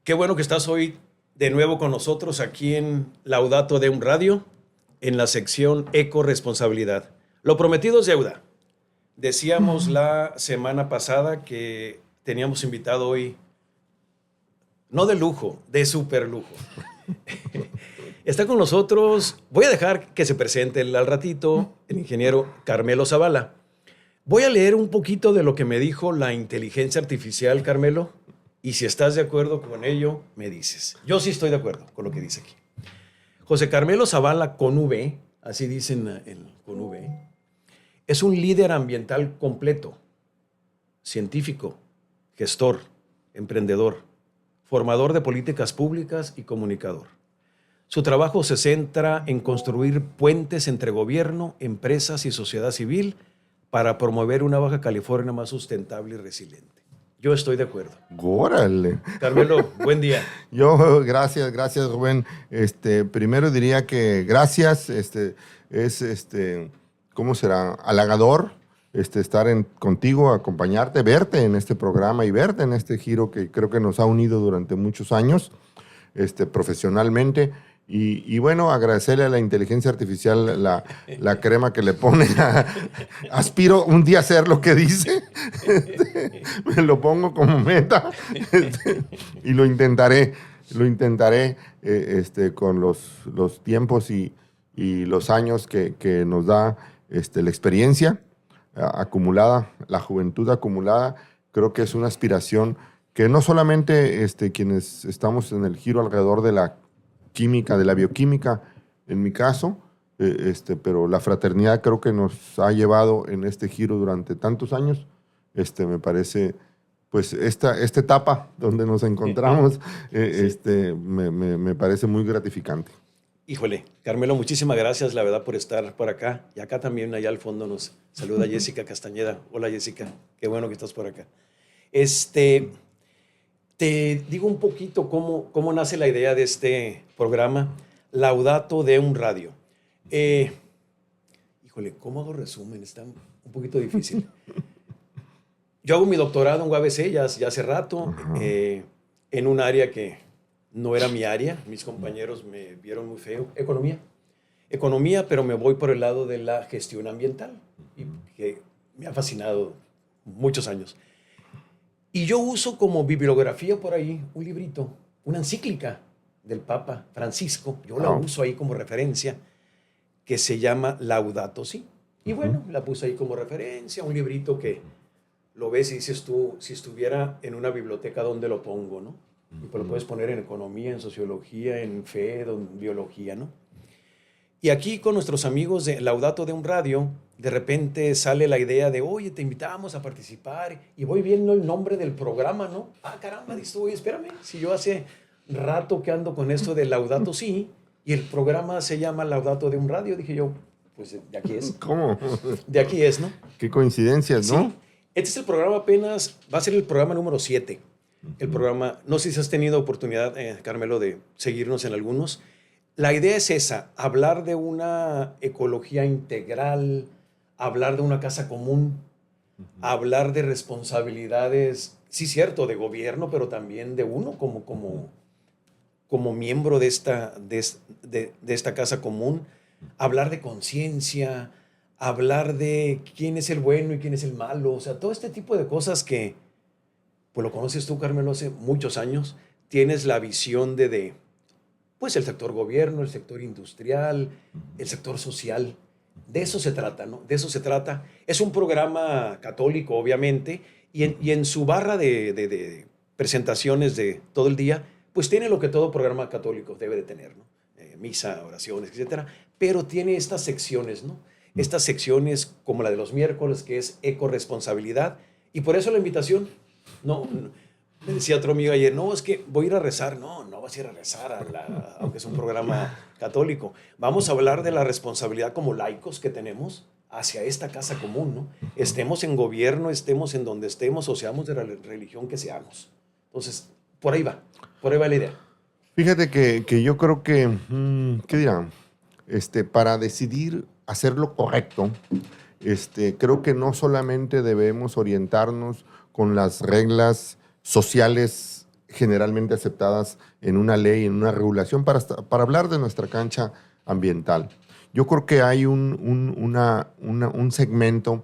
Qué bueno que estás hoy de nuevo con nosotros aquí en Laudato Deum Radio, en la sección Ecoresponsabilidad. Lo prometido es deuda. Decíamos la semana pasada que teníamos invitado hoy, no de lujo, de super lujo. Está con nosotros, voy a dejar que se presente al ratito, el ingeniero Carmelo Zavala. Voy a leer un poquito de lo que me dijo la inteligencia artificial, Carmelo, y si estás de acuerdo con ello, me dices. Yo sí estoy de acuerdo con lo que dice aquí. José Carmelo Zavala, con V, así dicen con V, es un líder ambiental completo, científico, gestor, emprendedor, formador de políticas públicas y comunicador. Su trabajo se centra en construir puentes entre gobierno, empresas y sociedad civil para promover una Baja California más sustentable y resiliente. Yo estoy de acuerdo. órale. Carmelo, buen día. Gracias, Rubén. Primero diría que gracias, ¿cómo será? Halagador, estar contigo, acompañarte, verte en este programa y verte en este giro que creo que nos ha unido durante muchos años, profesionalmente. Y bueno, agradecerle a la inteligencia artificial la crema que le pone. Aspiro un día a hacer lo que dice. Me lo pongo como meta. Y lo intentaré. Con los tiempos y los años que nos da la experiencia acumulada, la juventud acumulada. Creo que es una aspiración que no solamente quienes estamos en el giro alrededor de la química, de la bioquímica, en mi caso, pero la fraternidad creo que nos ha llevado en este giro durante tantos años. Me parece, pues, esta etapa donde nos encontramos, me parece muy gratificante. Híjole, Carmelo, muchísimas gracias, la verdad, por estar por acá. Y acá también, allá al fondo, nos saluda Jessica Castañeda. Hola, Jessica, qué bueno que estás por acá. Te digo un poquito cómo nace la idea de este programa, Laudato Deum Radio. Híjole, ¿cómo hago resumen? Está un poquito difícil. Yo hago mi doctorado en UABC ya hace rato, en un área que no era mi área. Mis compañeros me vieron muy feo. Economía, pero me voy por el lado de la gestión ambiental, y que me ha fascinado muchos años. Y yo uso como bibliografía por ahí un librito, una encíclica del Papa Francisco. Yo la uso ahí como referencia, que se llama Laudato Si. Y bueno, la puse ahí como referencia, un librito que lo ves y dices tú, si estuviera en una biblioteca, ¿dónde lo pongo, no? Y pues lo puedes poner en economía, en sociología, en fe, en biología, ¿no? Y aquí con nuestros amigos de Laudato Deum Radio, de repente sale la idea de, oye, te invitamos a participar, y voy viendo el nombre del programa, ¿no? Ah, caramba, dices, oye, espérame, si yo hace rato que ando con esto de Laudato Si, y el programa se llama Laudato Deum Radio, dije yo, pues de aquí es. ¿Cómo? De aquí es, ¿no? Qué coincidencias, ¿no? Sí. Este es el programa apenas, va a ser el programa número 7. El programa, no sé si has tenido oportunidad, Carmelo, de seguirnos en algunos. La idea es esa, hablar de una ecología integral, hablar de una casa común, hablar de responsabilidades, sí cierto, de gobierno, pero también de uno como miembro de esta casa común, hablar de conciencia, hablar de quién es el bueno y quién es el malo, o sea, todo este tipo de cosas que, pues lo conoces tú, Carmelo, hace muchos años, tienes la visión pues el sector gobierno, el sector industrial, el sector social. De eso se trata, ¿no? De eso se trata. Es un programa católico, obviamente, y en su barra de presentaciones de todo el día, pues tiene lo que todo programa católico debe de tener, ¿no? Misa, oraciones, etcétera, pero tiene estas secciones, ¿no? Estas secciones como la de los miércoles, que es ecoresponsabilidad, y por eso la invitación. No, me decía otro amigo ayer, no, es que voy a ir a rezar. No vas a ir a rezar, aunque es un programa católico. Vamos a hablar de la responsabilidad como laicos que tenemos hacia esta casa común, ¿no? Estemos en gobierno, estemos en donde estemos, o seamos de la religión que seamos. Entonces, por ahí va la idea. Fíjate que yo creo que, ¿qué dirán? Para decidir hacer lo correcto, creo que no solamente debemos orientarnos con las reglas sociales generalmente aceptadas en una ley, en una regulación, para hablar de nuestra cancha ambiental. Yo creo que hay un segmento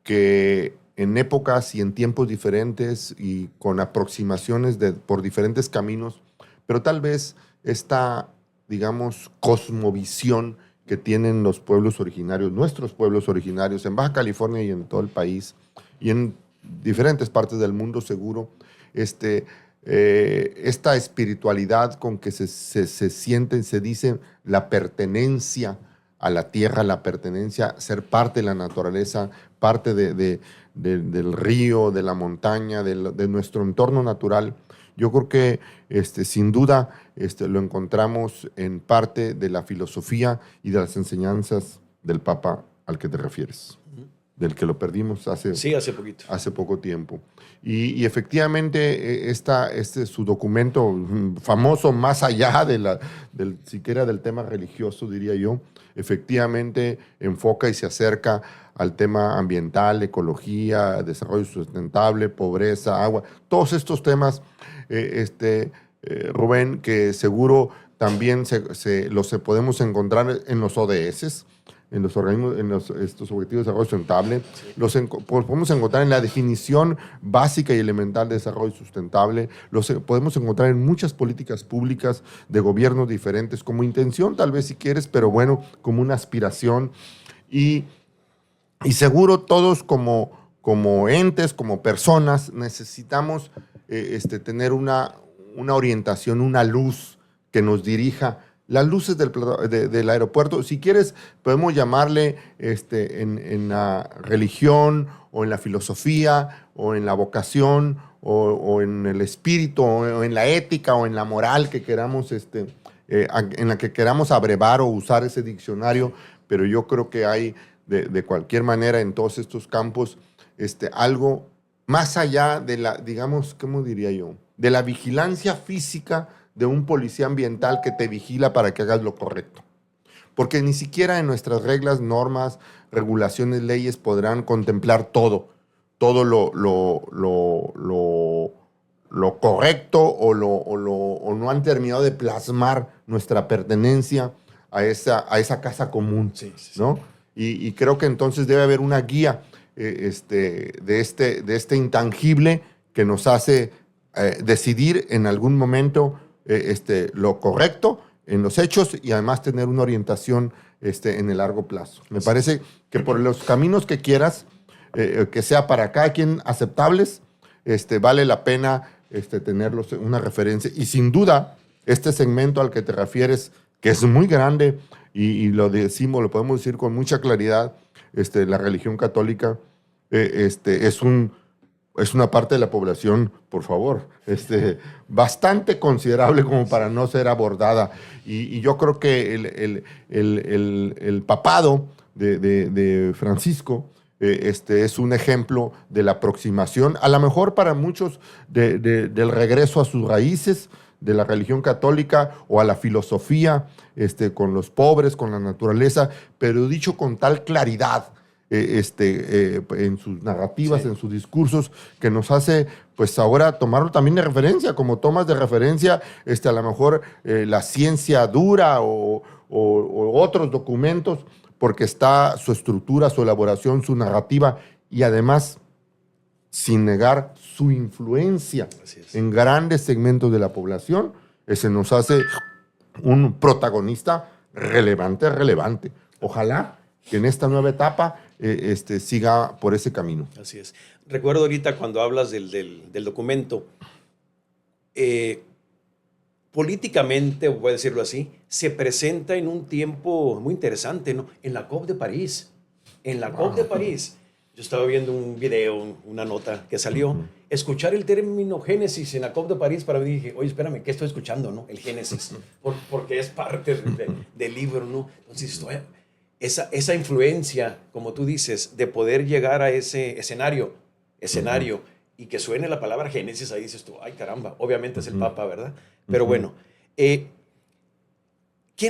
que en épocas y en tiempos diferentes y con aproximaciones por diferentes caminos, pero tal vez esta, digamos, cosmovisión que tienen los pueblos originarios, nuestros pueblos originarios en Baja California y en todo el país y en diferentes partes del mundo seguro, esta espiritualidad con que se sienten, se dice la pertenencia a la tierra, la pertenencia, ser parte de la naturaleza, parte del río, de la montaña, de nuestro entorno natural. Yo creo que sin duda lo encontramos en parte de la filosofía y de las enseñanzas del Papa al que te refieres, del que lo perdimos hace poquito. Hace poco tiempo. Y efectivamente su documento famoso, más allá siquiera del tema religioso, diría yo, efectivamente enfoca y se acerca al tema ambiental, ecología, desarrollo sustentable, pobreza, agua, todos estos temas, Rubén, que seguro también los podemos encontrar en los ODS, en los organismos, estos objetivos de desarrollo sustentable, sí. Podemos encontrar en la definición básica y elemental de desarrollo sustentable, podemos encontrar en muchas políticas públicas de gobiernos diferentes, como intención tal vez si quieres, pero bueno, como una aspiración. Y seguro todos como entes, como personas, necesitamos tener una orientación, una luz que nos dirija. Las luces del aeropuerto, si quieres, podemos llamarle en la religión o en la filosofía o en la vocación o en el espíritu o en la ética o en la moral que queramos, en la que queramos abrevar o usar ese diccionario, pero yo creo que hay de cualquier manera en todos estos campos algo más allá de la, digamos, ¿cómo diría yo? De la vigilancia física de un policía ambiental que te vigila para que hagas lo correcto. Porque ni siquiera en nuestras reglas, normas, regulaciones, leyes podrán contemplar todo lo correcto o no han terminado de plasmar nuestra pertenencia a esa casa común, sí. ¿No? Y creo que entonces debe haber una guía de este intangible que nos hace decidir en algún momento lo correcto en los hechos y además tener una orientación en el largo plazo. Me parece que por los caminos que quieras, que sea para cada quien aceptables, vale la pena tenerlos una referencia. Y sin duda, este segmento al que te refieres, que es muy grande y lo podemos decir con mucha claridad, la religión católica es una parte de la población, por favor, bastante considerable como para no ser abordada. Y yo creo que el papado de Francisco es un ejemplo de la aproximación, a lo mejor para muchos del regreso a sus raíces, de la religión católica o a la filosofía, con los pobres, con la naturaleza, pero dicho con tal claridad, en sus narrativas, sí. En sus discursos, que nos hace, pues ahora tomarlo también de referencia, como tomas de referencia, a lo mejor la ciencia dura o otros documentos, porque está su estructura, su elaboración, su narrativa, y además, sin negar su influencia en grandes segmentos de la población, ese nos hace un protagonista relevante. Ojalá que en esta nueva etapa siga por ese camino. Así es. Recuerdo ahorita cuando hablas del documento, políticamente, voy a decirlo así, se presenta en un tiempo muy interesante, ¿no? En la COP de París. En la COP de París. Yo estaba viendo un video, una nota que salió. Escuchar el término Génesis en la COP de París, para mí dije, oye, espérame, ¿qué estoy escuchando, no? El Génesis. Porque es parte del libro, ¿no? Entonces, esa influencia, como tú dices, de poder llegar a ese escenario, y que suene la palabra Génesis, ahí dices tú, ay caramba, obviamente es el Papa, ¿verdad? Pero bueno, ¿qué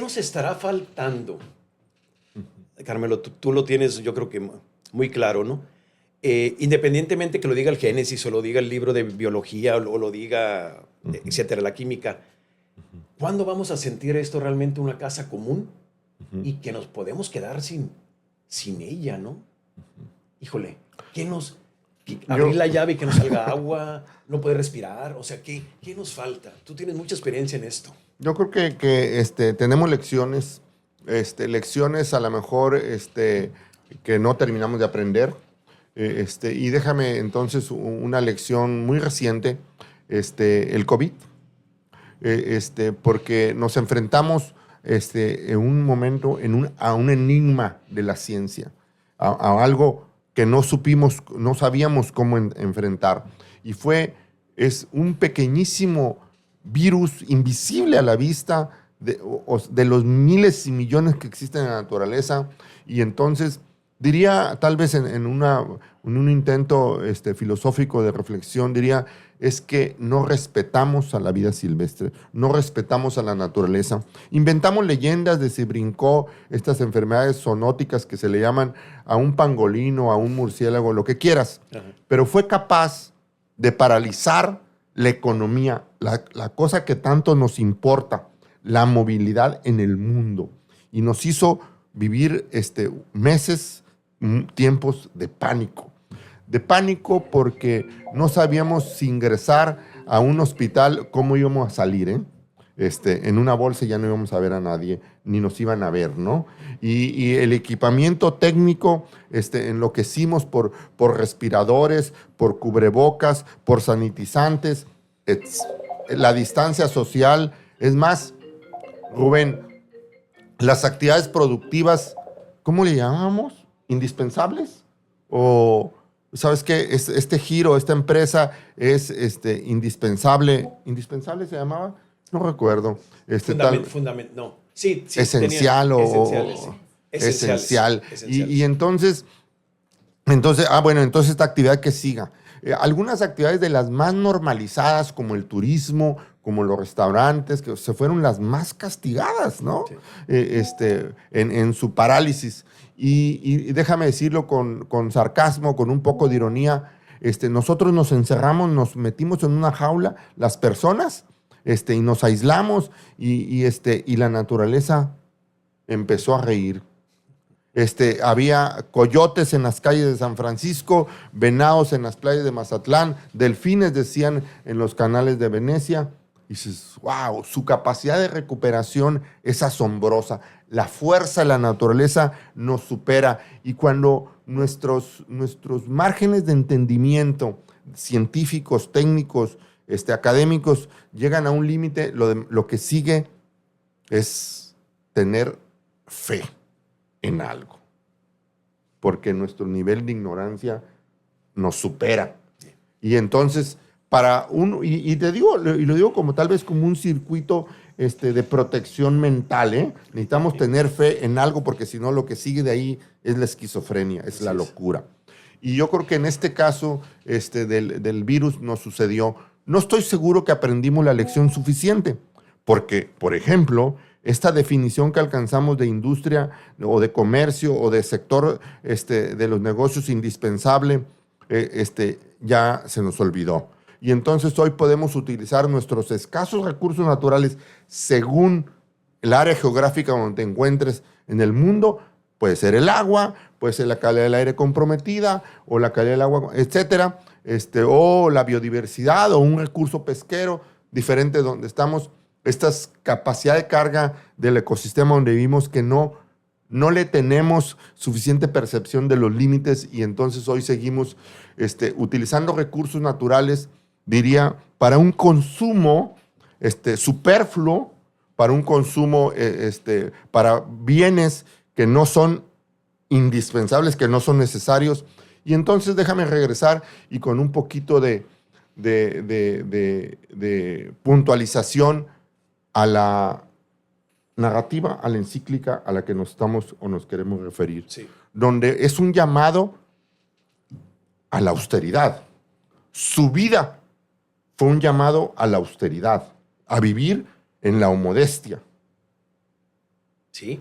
nos estará faltando? Carmelo, tú lo tienes, yo creo que muy claro, ¿no? independientemente que lo diga el Génesis o lo diga el libro de biología o lo diga, etcétera, la química, ¿cuándo vamos a sentir esto realmente una casa común y que nos podemos quedar sin ella, ¿no? Híjole, abrir la llave y que nos salga agua, no poder respirar, o sea, ¿qué nos falta? Tú tienes mucha experiencia en esto. Yo creo que tenemos lecciones, lecciones a lo mejor que no terminamos de aprender. Y déjame entonces una lección muy reciente, el COVID, porque nos enfrentamos en un momento a un enigma de la ciencia, a algo que no sabíamos cómo enfrentar. Y es un pequeñísimo virus invisible a la vista de los miles y millones que existen en la naturaleza. Y entonces diría, tal vez en un intento filosófico de reflexión, diría, es que no respetamos a la vida silvestre, no respetamos a la naturaleza. Inventamos leyendas de si brincó estas enfermedades zoonóticas que se le llaman a un pangolino, a un murciélago, lo que quieras. Ajá. Pero fue capaz de paralizar la economía, la cosa que tanto nos importa, la movilidad en el mundo. Y nos hizo vivir meses, tiempos de pánico. De pánico porque no sabíamos si ingresar a un hospital, cómo íbamos a salir, en una bolsa ya no íbamos a ver a nadie, ni nos iban a ver, ¿no? Y el equipamiento técnico, enloquecimos por respiradores, por cubrebocas, por sanitizantes, la distancia social. Es más, Rubén, las actividades productivas, ¿cómo le llamamos? ¿Indispensables? O, ¿sabes qué? Este giro, esta empresa es indispensable. ¿Indispensable se llamaba? No recuerdo. No. Sí, esencial esencial. Y entonces, entonces esta actividad que siga. Algunas actividades de las más normalizadas, como el turismo, como los restaurantes, que se fueron las más castigadas, ¿no? Sí. En su parálisis. Y déjame decirlo con sarcasmo, con un poco de ironía, nosotros nos encerramos, nos metimos en una jaula, las personas, y nos aislamos, y la naturaleza empezó a reír. Había coyotes en las calles de San Francisco, venados en las playas de Mazatlán, delfines, decían, en los canales de Venecia. Y dices, wow, su capacidad de recuperación es asombrosa. La fuerza de la naturaleza nos supera. Y cuando nuestros márgenes de entendimiento científicos, técnicos, académicos, llegan a un límite, lo que sigue es tener fe en algo, porque nuestro nivel de ignorancia nos supera. Y entonces, y te digo, y lo digo como tal vez como un circuito de protección mental, necesitamos tener fe en algo, porque si no, lo que sigue de ahí es la esquizofrenia, es la locura. Y yo creo que en este caso del virus nos sucedió. No estoy seguro que aprendimos la lección suficiente, porque, por ejemplo, esta definición que alcanzamos de industria o de comercio o de sector de los negocios indispensable, ya se nos olvidó. Y entonces hoy podemos utilizar nuestros escasos recursos naturales según el área geográfica donde te encuentres en el mundo. Puede ser el agua, puede ser la calidad del aire comprometida o la calidad del agua, etcétera, o la biodiversidad o un recurso pesquero diferente donde estamos. Esta capacidad de carga del ecosistema donde vivimos que no le tenemos suficiente percepción de los límites, y entonces hoy seguimos utilizando recursos naturales, diría, para un consumo superfluo, para un consumo, para bienes que no son indispensables, que no son necesarios. Y entonces déjame regresar y con un poquito de puntualización a la narrativa, a la encíclica a la que nos queremos referir, sí, donde es un llamado a la austeridad. Su vida fue un llamado a la austeridad, a vivir en la modestia, sí,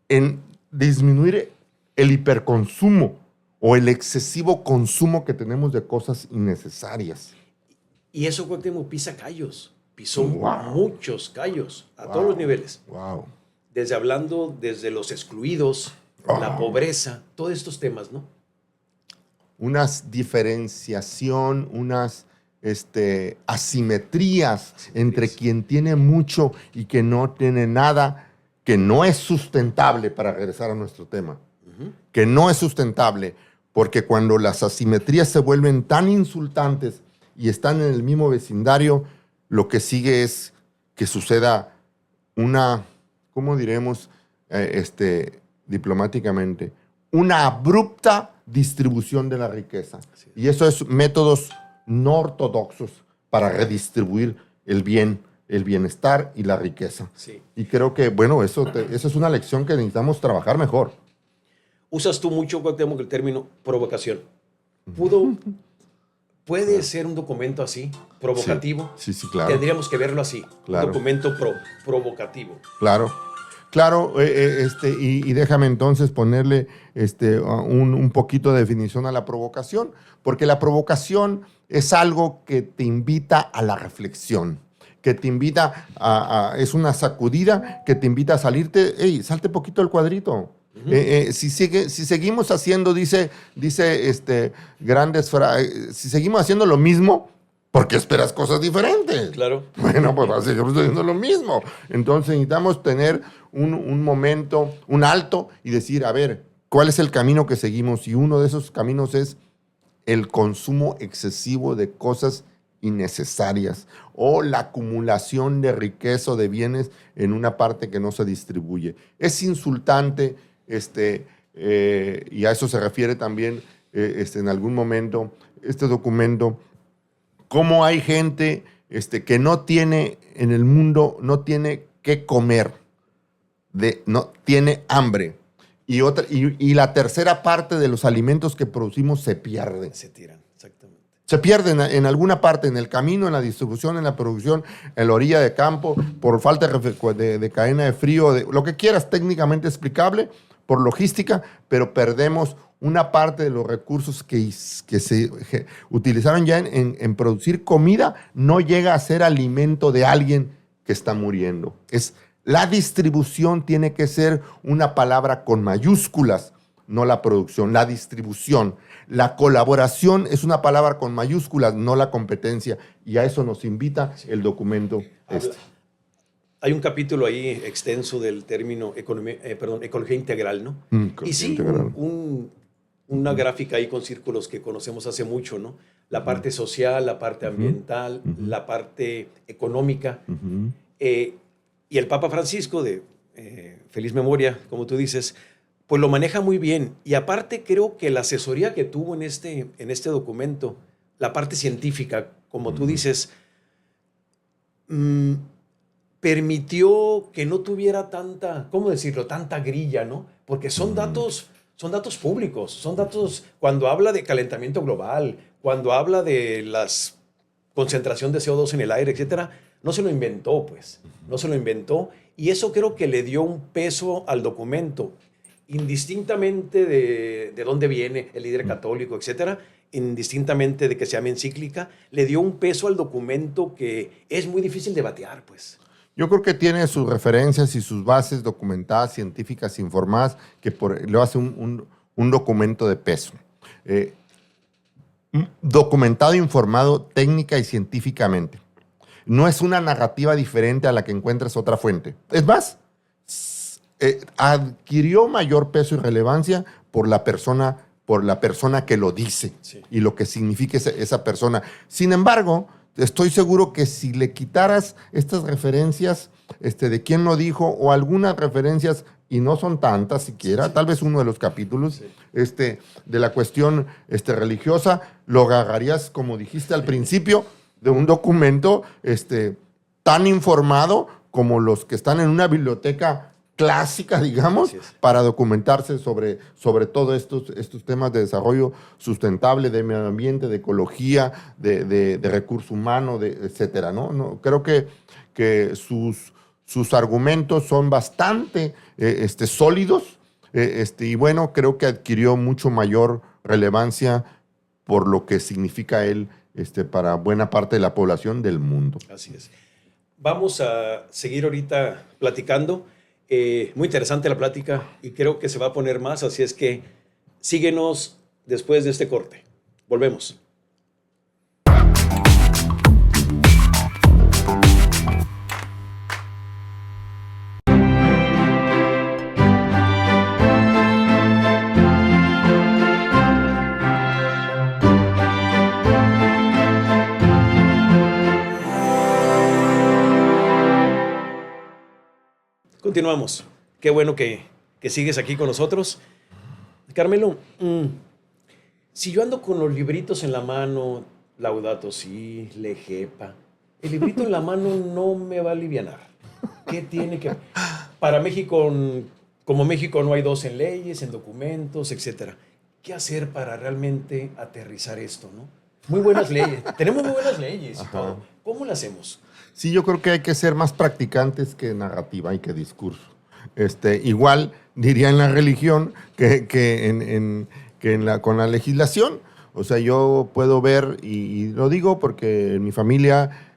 en disminuir el hiperconsumo, o el excesivo consumo que tenemos de cosas innecesarias. Y eso, Cuauhtémoc, pisa callos. Pisó Wow. muchos callos a Wow. todos los niveles. Wow. Desde los excluidos, la pobreza, todos estos temas, ¿no? Unas diferenciación, unas asimetrías entre quien tiene mucho y que no tiene nada, que no es sustentable, para regresar a nuestro tema, que no es sustentable, porque cuando las asimetrías se vuelven tan insultantes y están en el mismo vecindario, lo que sigue es que suceda una, ¿cómo diremos diplomáticamente? Una abrupta distribución de la riqueza. Y eso es métodos no ortodoxos para redistribuir el bienestar y la riqueza. Sí. Y creo que, bueno, eso es una lección que necesitamos trabajar mejor. Usas tú mucho, Cuauhtémoc, el término provocación. ¿Puede ser un documento así, provocativo? Sí, claro. Tendríamos que verlo así, claro. Un documento provocativo. Claro. Y déjame entonces ponerle un poquito de definición a la provocación, porque la provocación es algo que te invita a la reflexión, que te invita es una sacudida que te invita a salirte, salte poquito del cuadrito. Si seguimos haciendo, dice si seguimos haciendo lo mismo, ¿por qué esperas cosas diferentes? Claro. Bueno, pues seguimos haciendo lo mismo. Entonces necesitamos tener un momento, un alto y decir, a ver, ¿cuál es el camino que seguimos? Y uno de esos caminos es el consumo excesivo de cosas innecesarias o la acumulación de riqueza o de bienes en una parte que no se distribuye. Es insultante, y a eso se refiere también en algún momento este documento, cómo hay gente que no tiene en el mundo, no tiene qué comer, no tiene hambre. Y la tercera parte de los alimentos que producimos se pierde. Se tiran, exactamente. Se pierden en alguna parte, en el camino, en la distribución, en la producción, en la orilla de campo, por falta de cadena de frío, lo que quieras, técnicamente explicable, por logística, pero perdemos una parte de los recursos que se utilizaron ya en producir comida, no llega a ser alimento de alguien que está muriendo. La distribución tiene que ser una palabra con mayúsculas, no la producción, la distribución. La colaboración es una palabra con mayúsculas, no la competencia, y a eso nos invita el documento Hay un capítulo ahí extenso del término ecología integral, ¿no? Y sí, integral. Una gráfica ahí con círculos que conocemos hace mucho, ¿no? La parte social, la parte ambiental, la parte económica. Y el Papa Francisco, de feliz memoria, como tú dices, pues lo maneja muy bien. Y aparte creo que la asesoría que tuvo en este documento, la parte científica, como tú dices, permitió que no tuviera tanta, ¿cómo decirlo?, tanta grilla, ¿no? Porque son datos públicos, son datos, cuando habla de calentamiento global, cuando habla de la concentración de CO2 en el aire, etcétera, no se lo inventó, pues, no se lo inventó, y eso creo que le dio un peso al documento, indistintamente de dónde viene el líder católico, etcétera, indistintamente de que se llame encíclica, le dio un peso al documento que es muy difícil de batear, pues. Yo creo que tiene sus referencias y sus bases documentadas, científicas, informadas, que lo hace un documento de peso. Documentado, informado técnica y científicamente. No es una narrativa diferente a la que encuentras otra fuente. Es más, adquirió mayor peso y relevancia por la persona que lo dice, sí, y lo que significa esa persona. Sin embargo, estoy seguro que si le quitaras estas referencias de quién lo dijo o algunas referencias, y no son tantas siquiera, sí, tal vez uno de los capítulos, sí, de la cuestión religiosa, lo agarrarías, como dijiste al principio, de un documento tan informado como los que están en una biblioteca clásica, digamos, para documentarse sobre todos estos temas de desarrollo sustentable, de medio ambiente, de ecología, de recurso humano, etcétera, ¿no? Creo que sus argumentos son bastante sólidos, y bueno, creo que adquirió mucho mayor relevancia por lo que significa él para buena parte de la población del mundo. Así es. Vamos a seguir ahorita platicando. Muy interesante la plática y creo que se va a poner más, así es que síguenos después de este corte. Volvemos. Continuamos. Qué bueno que sigues aquí con nosotros. Carmelo, si yo ando con los libritos en la mano, Laudato Si, Legepa, el librito en la mano no me va a alivianar. ¿Qué tiene que...? Para México, como México no hay dos en leyes, en documentos, etcétera. ¿Qué hacer para realmente aterrizar esto, no? Muy buenas leyes. Tenemos muy buenas leyes y todo. ¿Cómo lo hacemos? Sí, yo creo que hay que ser más practicantes que narrativa y que discurso. Igual diría en la religión con la legislación. O sea, yo puedo ver, y lo digo porque en mi familia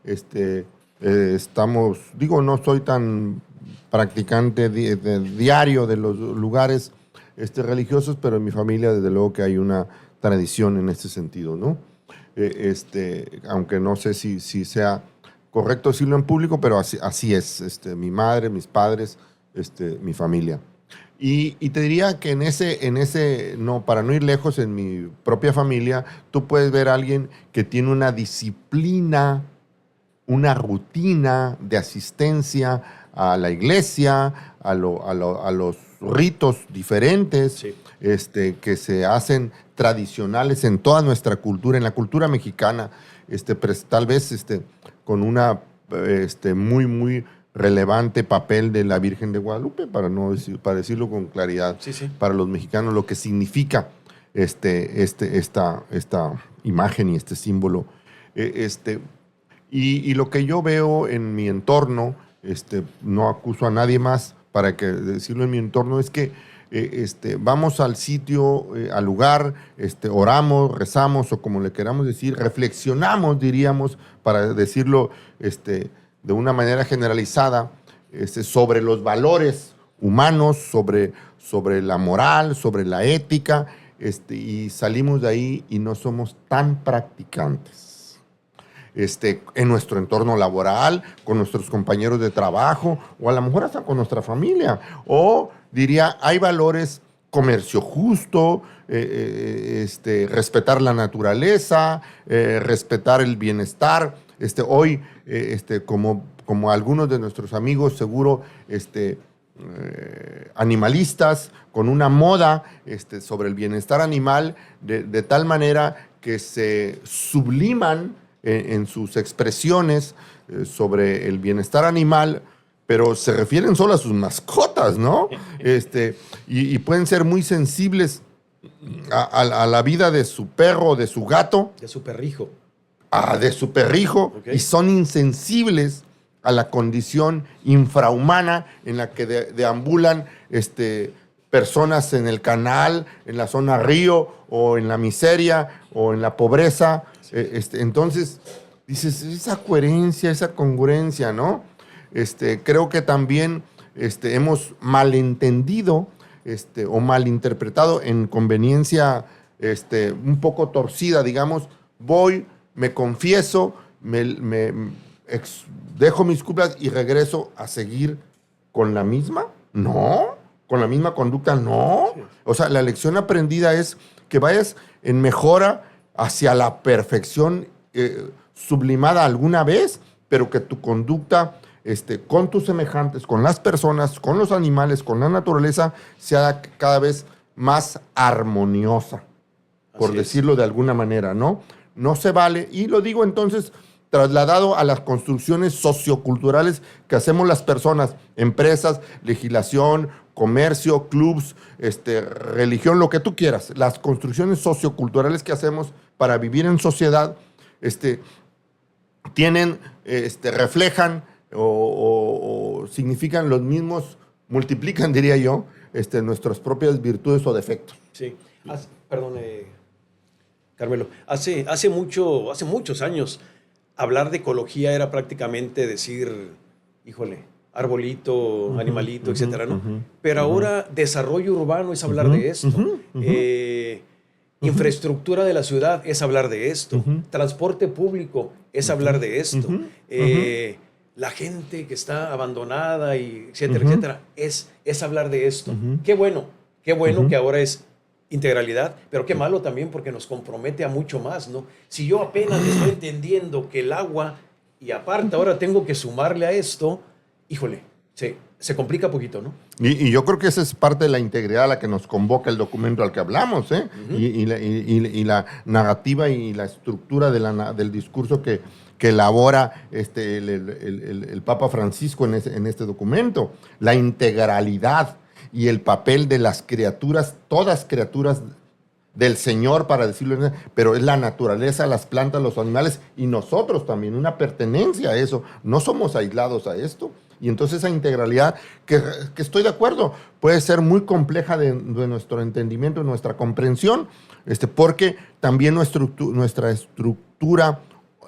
estamos, no soy tan practicante diario de los lugares religiosos, pero en mi familia desde luego que hay una tradición en este sentido, ¿no? Aunque no sé si sea correcto decirlo en público, pero así es. Mi madre, mis padres, mi familia. Y te diría que no, para no ir lejos, en mi propia familia, tú puedes ver a alguien que tiene una disciplina, una rutina de asistencia a la iglesia, a los ritos diferentes, sí, que se hacen tradicionales en toda nuestra cultura, en la cultura mexicana, tal vez con una muy, muy relevante papel de la Virgen de Guadalupe, para decirlo con claridad, sí, sí, para los mexicanos, lo que significa esta imagen y este símbolo. Y lo que yo veo en mi entorno, no acuso a nadie más para decirlo en mi entorno, es que vamos al sitio, al lugar, oramos, rezamos o como le queramos decir, reflexionamos, diríamos, para decirlo de una manera generalizada, sobre los valores humanos, sobre la moral, sobre la ética, y salimos de ahí y no somos tan practicantes. En nuestro entorno laboral, con nuestros compañeros de trabajo, o a lo mejor hasta con nuestra familia. O diría, hay valores, comercio justo, respetar la naturaleza, respetar el bienestar. Hoy, como algunos de nuestros amigos, seguro, animalistas, con una moda sobre el bienestar animal, de tal manera que se subliman en sus expresiones sobre el bienestar animal, pero se refieren solo a sus mascotas, ¿no? Y pueden ser muy sensibles a la vida de su perro, de su gato. De su perrijo. De su perrijo, okay. Y son insensibles a la condición infrahumana en la que deambulan personas en el canal, en la zona río, o en la miseria, o en la pobreza. Entonces, dices, esa coherencia, esa congruencia, ¿no? Creo que también hemos malentendido o malinterpretado en conveniencia un poco torcida, digamos, me confieso, dejo mis culpas y regreso a seguir con la misma, ¿no? Con la misma conducta, no. O sea, la lección aprendida es que vayas en mejora hacia la perfección sublimada alguna vez, pero que tu conducta con tus semejantes, con las personas, con los animales, con la naturaleza, sea cada vez más armoniosa, por decirlo de alguna manera, ¿no? No se vale, y lo digo entonces trasladado a las construcciones socioculturales que hacemos las personas, empresas, legislación, comercio, clubs, religión, lo que tú quieras. Las construcciones socioculturales que hacemos para vivir en sociedad, reflejan o significan los mismos, multiplican, diría yo, nuestras propias virtudes o defectos. Sí. Perdón, Carmelo. Hace muchos años, hablar de ecología era prácticamente decir, híjole, arbolito, animalito, etcétera, ¿no? Pero ahora desarrollo urbano es hablar de esto. Infraestructura de la ciudad es hablar de esto. Transporte público es hablar de esto. La gente que está abandonada, y etcétera, etcétera, es hablar de esto. Qué bueno que ahora es integralidad, pero qué malo también porque nos compromete a mucho más, ¿no? Si yo apenas estoy entendiendo que el agua, y aparte ahora tengo que sumarle a esto, híjole, se complica poquito, ¿no? Y yo creo que esa es parte de la integridad a la que nos convoca el documento al que hablamos, ¿eh? Y la narrativa y la estructura del discurso que elabora el Papa Francisco en este documento. La integralidad y el papel de las criaturas, todas criaturas del Señor, para decirlo, pero es la naturaleza, las plantas, los animales y nosotros también, una pertenencia a eso. No somos aislados a esto. Y entonces esa integralidad, que estoy de acuerdo, puede ser muy compleja de nuestro entendimiento, de nuestra comprensión, porque también nuestra estructura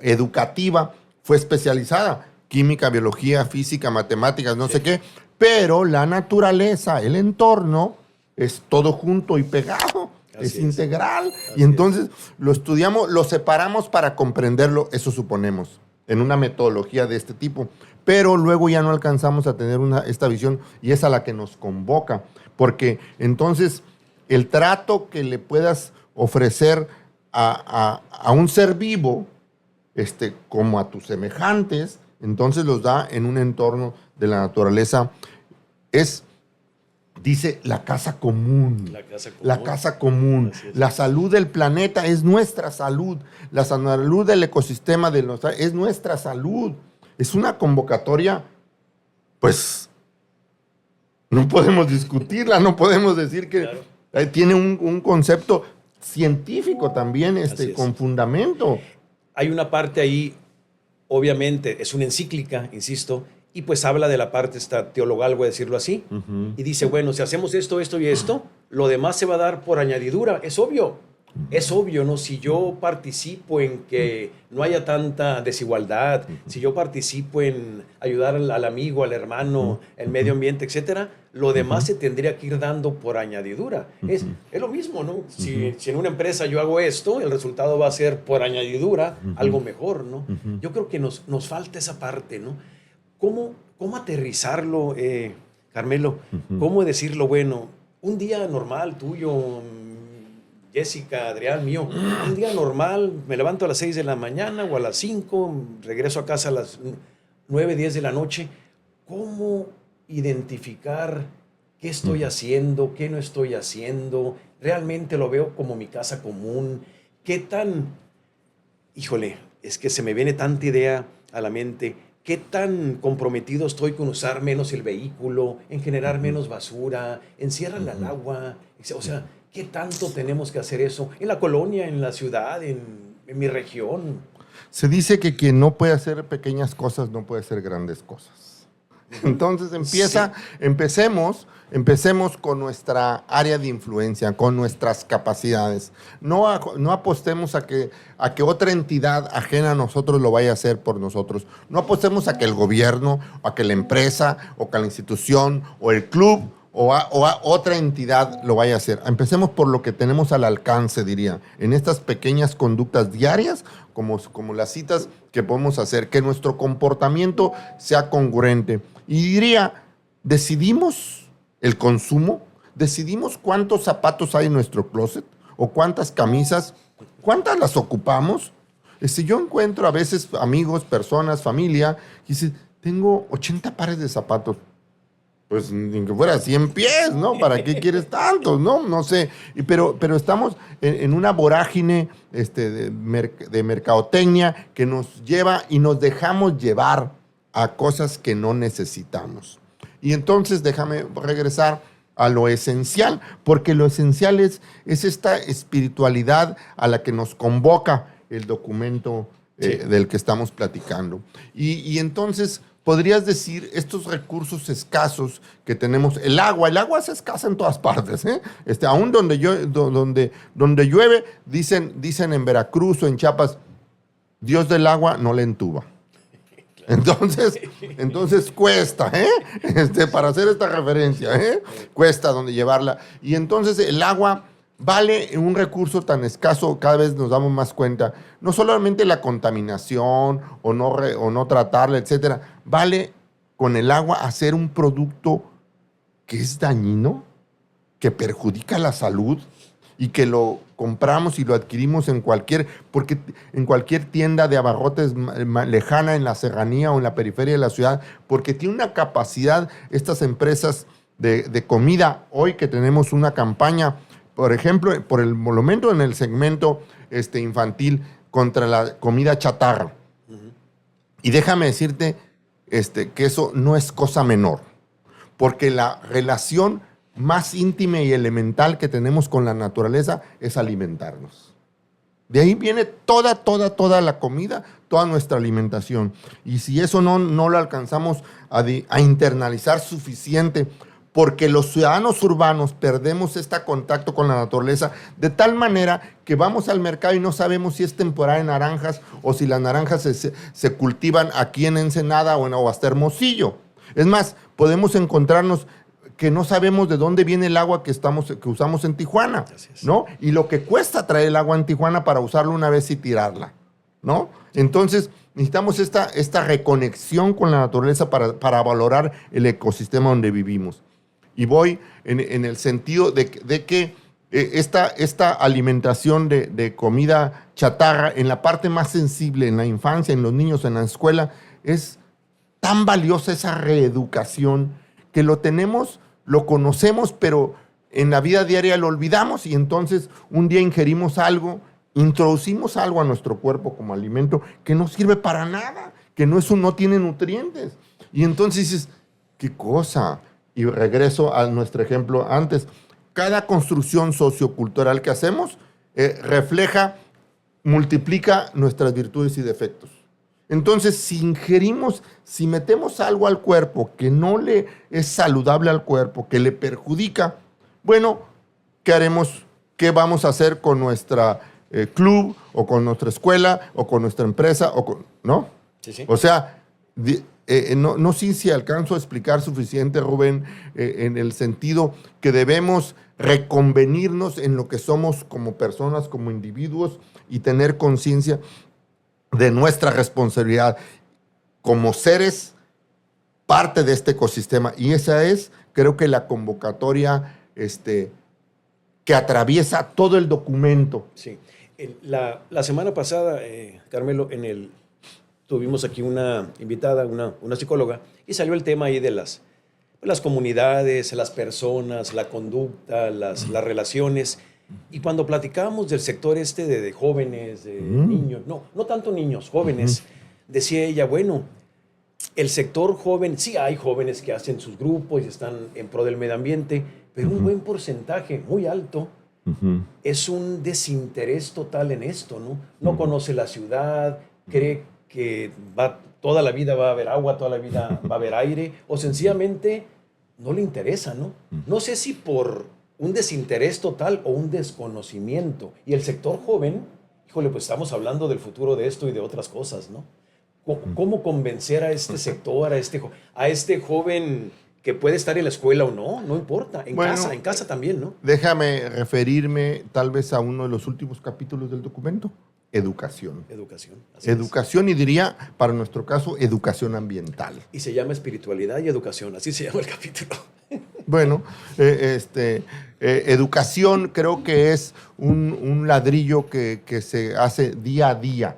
educativa fue especializada, química, biología, física, matemáticas, no sé qué, pero la naturaleza, el entorno, es todo junto y pegado, es integral. Y entonces lo estudiamos, lo separamos para comprenderlo, eso suponemos, en una metodología de este tipo. Pero luego ya no alcanzamos a tener esta visión y es a la que nos convoca. Porque entonces el trato que le puedas ofrecer a un ser vivo, como a tus semejantes, entonces los da en un entorno de la naturaleza. Dice la casa común. La casa común. La salud del planeta es nuestra salud. La salud del ecosistema es nuestra salud. Es una convocatoria, pues, no podemos discutirla, no podemos decir que tiene un concepto científico también, con fundamento. Hay una parte ahí, obviamente, es una encíclica, insisto, y pues habla de la parte teologal, voy a decirlo así, y dice, bueno, si hacemos esto, esto y esto, lo demás se va a dar por añadidura, es obvio, ¿no? Si yo participo en que no haya tanta desigualdad, si yo participo en ayudar al amigo, al hermano, el medio ambiente, etcétera, lo demás se tendría que ir dando por añadidura. Es lo mismo, ¿no? Si en una empresa yo hago esto, el resultado va a ser por añadidura algo mejor, ¿no? Yo creo que nos falta esa parte, ¿no? ¿Cómo aterrizarlo, Carmelo? ¿Cómo decirlo? Bueno, un día normal tuyo, Jessica, Adrián, mío, un día normal, me levanto a las 6 de la mañana o a las 5, regreso a casa a las 9, 10 de la noche. ¿Cómo identificar qué estoy haciendo, qué no estoy haciendo? ¿Realmente lo veo como mi casa común? ¿Qué tan, híjole, es que se me viene tanta idea a la mente, qué tan comprometido estoy con usar menos el vehículo, en generar menos basura, en cierran al agua? O sea, ¿qué tanto tenemos que hacer eso en la colonia, en la ciudad, en mi región? Se dice que quien no puede hacer pequeñas cosas no puede hacer grandes cosas. Entonces empecemos con nuestra área de influencia, con nuestras capacidades. No apostemos a que otra entidad ajena a nosotros lo vaya a hacer por nosotros. No apostemos a que el gobierno, a que la empresa, o que la institución, o el club, o a otra entidad lo vaya a hacer. Empecemos por lo que tenemos al alcance, diría, en estas pequeñas conductas diarias, como las citas que podemos hacer, que nuestro comportamiento sea congruente. Y diría, decidimos el consumo, decidimos cuántos zapatos hay en nuestro closet, o cuántas camisas, cuántas las ocupamos. Yo encuentro a veces amigos, personas, familia, y dicen, tengo 80 pares de zapatos. Pues ni que fuera 100 pies, ¿no? ¿Para qué quieres tantos, no? No sé. Pero estamos en una vorágine de mercadotecnia que nos lleva y nos dejamos llevar a cosas que no necesitamos. Y entonces déjame regresar a lo esencial, porque lo esencial es esta espiritualidad a la que nos convoca el documento del que estamos platicando. Y entonces, podrías decir estos recursos escasos que tenemos. El agua es escasa en todas partes, ¿eh? Aún donde llueve, dicen en Veracruz o en Chiapas, Dios del agua no le entuba. Entonces cuesta, para hacer esta referencia, cuesta donde llevarla. Y entonces el agua vale un recurso tan escaso, cada vez nos damos más cuenta, no solamente la contaminación o no tratarla, etcétera, vale con el agua hacer un producto que es dañino, que perjudica la salud y que lo compramos y lo adquirimos en cualquier tienda de abarrotes lejana en la serranía o en la periferia de la ciudad, porque tiene una capacidad estas empresas de comida. Hoy que tenemos una campaña, por ejemplo, por el momento en el segmento infantil contra la comida chatarra. Uh-huh. Y déjame decirte que eso no es cosa menor, porque la relación más íntima y elemental que tenemos con la naturaleza es alimentarnos. De ahí viene toda la comida, toda nuestra alimentación. Y si eso no lo alcanzamos a internalizar suficiente, porque los ciudadanos urbanos perdemos este contacto con la naturaleza de tal manera que vamos al mercado y no sabemos si es temporada de naranjas o si las naranjas se cultivan aquí en Ensenada o hasta Hermosillo. Es más, podemos encontrarnos que no sabemos de dónde viene el agua que usamos en Tijuana, ¿no? Y lo que cuesta traer el agua en Tijuana para usarla una vez y tirarla, ¿no? Entonces, necesitamos esta reconexión con la naturaleza para valorar el ecosistema donde vivimos. Y voy en el sentido de que esta alimentación de comida chatarra en la parte más sensible, en la infancia, en los niños, en la escuela, es tan valiosa esa reeducación que lo conocemos, pero en la vida diaria lo olvidamos y entonces un día ingerimos algo, introducimos algo a nuestro cuerpo como alimento que no sirve para nada, que no tiene nutrientes. Y entonces dices, ¿qué cosa? Y regreso a nuestro ejemplo antes. Cada construcción sociocultural que hacemos multiplica nuestras virtudes y defectos. Entonces, si metemos algo al cuerpo que no le es saludable al cuerpo, que le perjudica, bueno, ¿qué haremos? ¿Qué vamos a hacer con nuestra club o con nuestra escuela o con nuestra empresa? ¿No? Sí. O sea, no sé si alcanzo a explicar suficiente, Rubén, en el sentido que debemos reconvenirnos en lo que somos como personas, como individuos y tener conciencia de nuestra responsabilidad como seres, parte de este ecosistema. Y esa es, creo que la convocatoria que atraviesa todo el documento. Sí. La semana pasada, Carmelo, tuvimos aquí una invitada, una psicóloga, y salió el tema ahí de las comunidades, las personas, la conducta, las relaciones. Y cuando platicábamos del sector de jóvenes, de niños, no tanto niños, jóvenes, decía ella, bueno, el sector joven, sí hay jóvenes que hacen sus grupos y están en pro del medio ambiente, pero un buen porcentaje, muy alto, es un desinterés total en esto, ¿no? No conoce la ciudad, cree que toda la vida va a haber agua, toda la vida va a haber aire, o sencillamente no le interesa, ¿no? No sé si por un desinterés total o un desconocimiento. Y el sector joven, híjole, pues estamos hablando del futuro de esto y de otras cosas, ¿no? ¿Cómo convencer a este sector, a este joven que puede estar en la escuela o no? No importa, en casa también, ¿no? Déjame referirme tal vez a uno de los últimos capítulos del documento. Educación. Educación y diría, para nuestro caso, educación ambiental. Y se llama espiritualidad y educación, así se llama el capítulo. Bueno, educación creo que es un ladrillo que se hace día a día.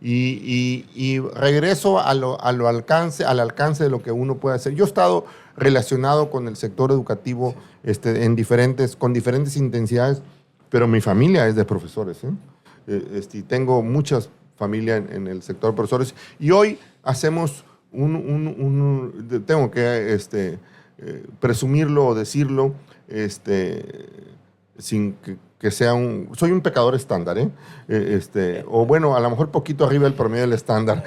Y regreso al alcance de lo que uno puede hacer. Yo he estado relacionado con el sector educativo con diferentes intensidades, pero mi familia es de profesores, tengo muchas familias en el sector de profesores y hoy hacemos tengo que presumirlo o decirlo, sin que sea soy un pecador estándar, o bueno, a lo mejor poquito arriba del promedio del estándar,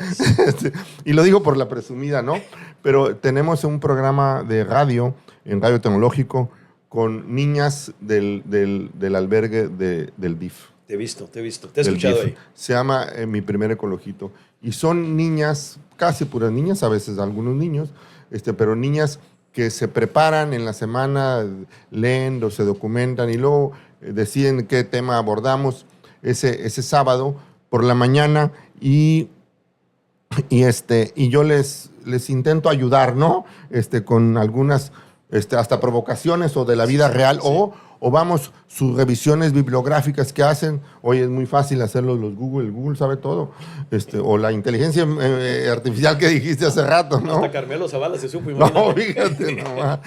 y lo digo por la presumida, ¿no? Pero tenemos un programa de radio, en Radio Tecnológico, con niñas del albergue del DIF. Te he visto, te he escuchado ahí. Se llama Mi Primer Ecologito, y son niñas, casi puras niñas, a veces algunos niños, pero niñas que se preparan en la semana, leen o se documentan y luego deciden qué tema abordamos ese sábado por la mañana y yo les intento ayudar, ¿no? Con algunas hasta provocaciones o de la vida real, sí. O vamos, sus revisiones bibliográficas que hacen. Hoy es muy fácil hacerlo el Google sabe todo. O la inteligencia artificial que dijiste hace rato, ¿no? Hasta Carmelo Zavala se supo. No, fíjate nomás.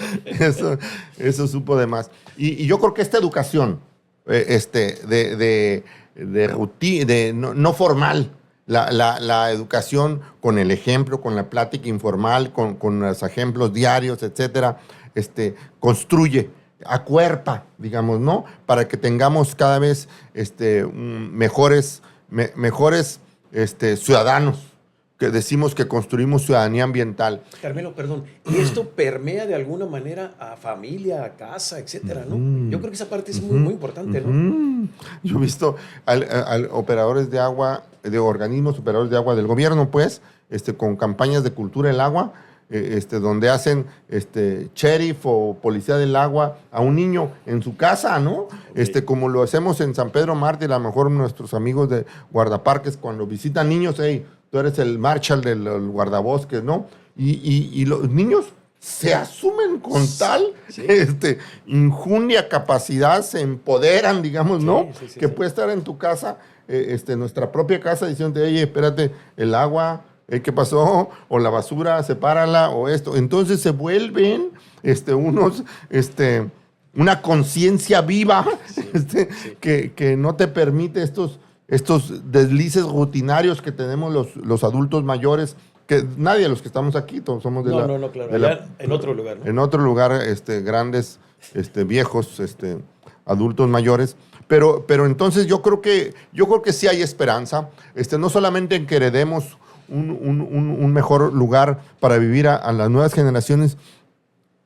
Eso supo de más. Y yo creo que esta educación de rutina, no formal, la educación con el ejemplo, con la plática informal, con los ejemplos diarios, etcétera, construye, acuerpa, digamos, ¿no? Para que tengamos cada vez mejores ciudadanos, que decimos que construimos ciudadanía ambiental. Carmelo, perdón, y esto permea de alguna manera a familia, a casa, etcétera, ¿no? Yo creo que esa parte es muy importante, ¿no? Yo he visto al operadores de agua, de organismos operadores de agua del gobierno, pues, con campañas de cultura del agua, donde hacen sheriff o policía del agua a un niño en su casa, ¿no? Okay. Como lo hacemos en San Pedro Mártir, a lo mejor nuestros amigos de guardaparques cuando visitan niños, hey, tú eres el marshal del guardabosques, ¿no? Y los niños se asumen con tal injundia, capacidad, se empoderan, digamos, ¿no? Sí, que puede estar en tu casa, nuestra propia casa, diciendo, oye, espérate, el agua, ¿qué pasó? O la basura, sepárala, o esto. Entonces se vuelven una conciencia viva que no te permite estos deslices rutinarios que tenemos los adultos mayores, que nadie de los que estamos aquí, todos somos de claro. En otro lugar, ¿no? En otro lugar, grandes, viejos, adultos mayores. Pero entonces yo creo que sí hay esperanza, no solamente en que heredemos un mejor lugar para vivir a las nuevas generaciones,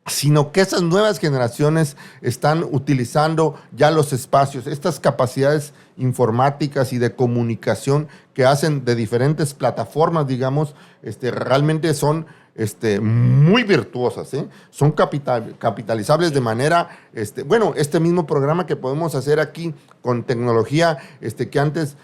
sino que esas nuevas generaciones están utilizando ya los espacios, estas capacidades informáticas y de comunicación que hacen de diferentes plataformas, digamos, realmente son muy virtuosas, ¿eh? Son capitalizables de manera, este mismo programa que podemos hacer aquí con tecnología, que antes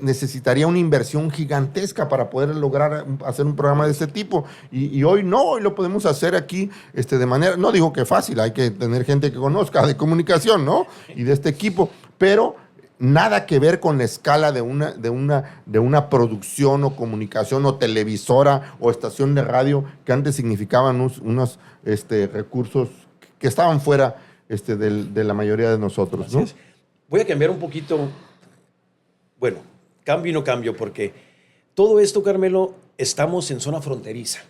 necesitaría una inversión gigantesca para poder lograr hacer un programa de este tipo, y hoy lo podemos hacer aquí de manera, no digo que fácil, hay que tener gente que conozca de comunicación, ¿no? Y de este equipo, pero nada que ver con la escala de una producción o comunicación o televisora o estación de radio que antes significaban unos recursos que estaban fuera de la mayoría de nosotros, ¿no? Voy a cambiar un poquito. Bueno, cambio y no cambio, porque todo esto, Carmelo, estamos en zona fronteriza.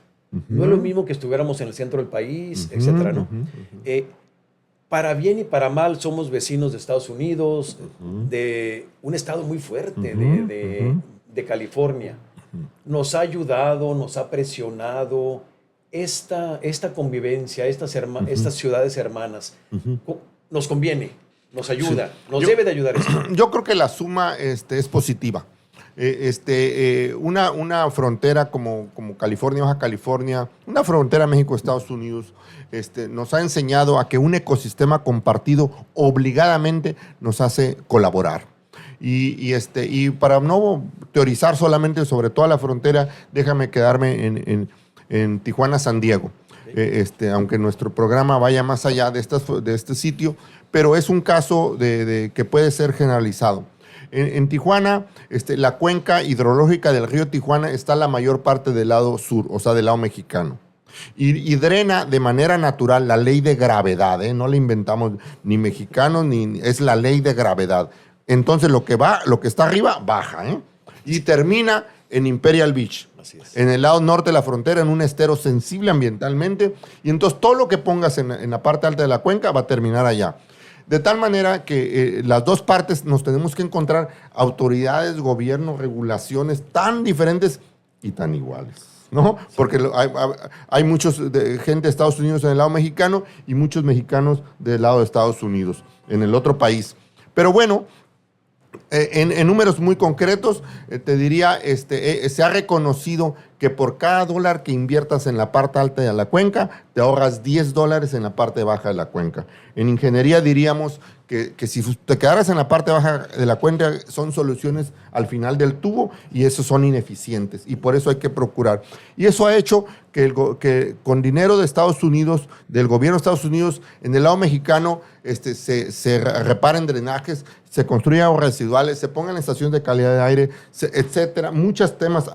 No es lo mismo que estuviéramos en el centro del país, etcétera, ¿no? Para bien y para mal, somos vecinos de Estados Unidos, de un estado muy fuerte, de California. Nos ha ayudado, nos ha presionado esta convivencia, estas ciudades hermanas. Nos conviene. Nos ayuda, nos debe de ayudar esto. Yo creo que la suma es positiva. Una frontera como California, Baja California, una frontera México-Estados Unidos, nos ha enseñado a que un ecosistema compartido obligadamente nos hace colaborar. Y para no teorizar solamente sobre toda la frontera, déjame quedarme en Tijuana-San Diego. Aunque nuestro programa vaya más allá de este sitio, pero es un caso que puede ser generalizado. En Tijuana, la cuenca hidrológica del río Tijuana está la mayor parte del lado sur, o sea, del lado mexicano. Y drena de manera natural la ley de gravedad, no la inventamos ni mexicanos, ni es la ley de gravedad. Entonces lo que está arriba, baja, y termina en Imperial Beach. Así es. En el lado norte de la frontera, en un estero sensible ambientalmente, y entonces todo lo que pongas en la parte alta de la cuenca va a terminar allá. De tal manera que las dos partes nos tenemos que encontrar autoridades, gobiernos, regulaciones tan diferentes y tan iguales, ¿no? Porque hay muchos gente de Estados Unidos en el lado mexicano y muchos mexicanos del lado de Estados Unidos, en el otro país. Pero bueno, en números muy concretos, te diría, se ha reconocido que por cada dólar que inviertas en la parte alta de la cuenca, te ahorras $10 en la parte baja de la cuenca. En ingeniería diríamos que si te quedaras en la parte baja de la cuenca, son soluciones al final del tubo y esos son ineficientes y por eso hay que procurar. Y eso ha hecho que con dinero de Estados Unidos, del gobierno de Estados Unidos, en el lado mexicano, se reparen drenajes, se construyan aguas residuales, se pongan estaciones de calidad de aire, etcétera. Muchos temas,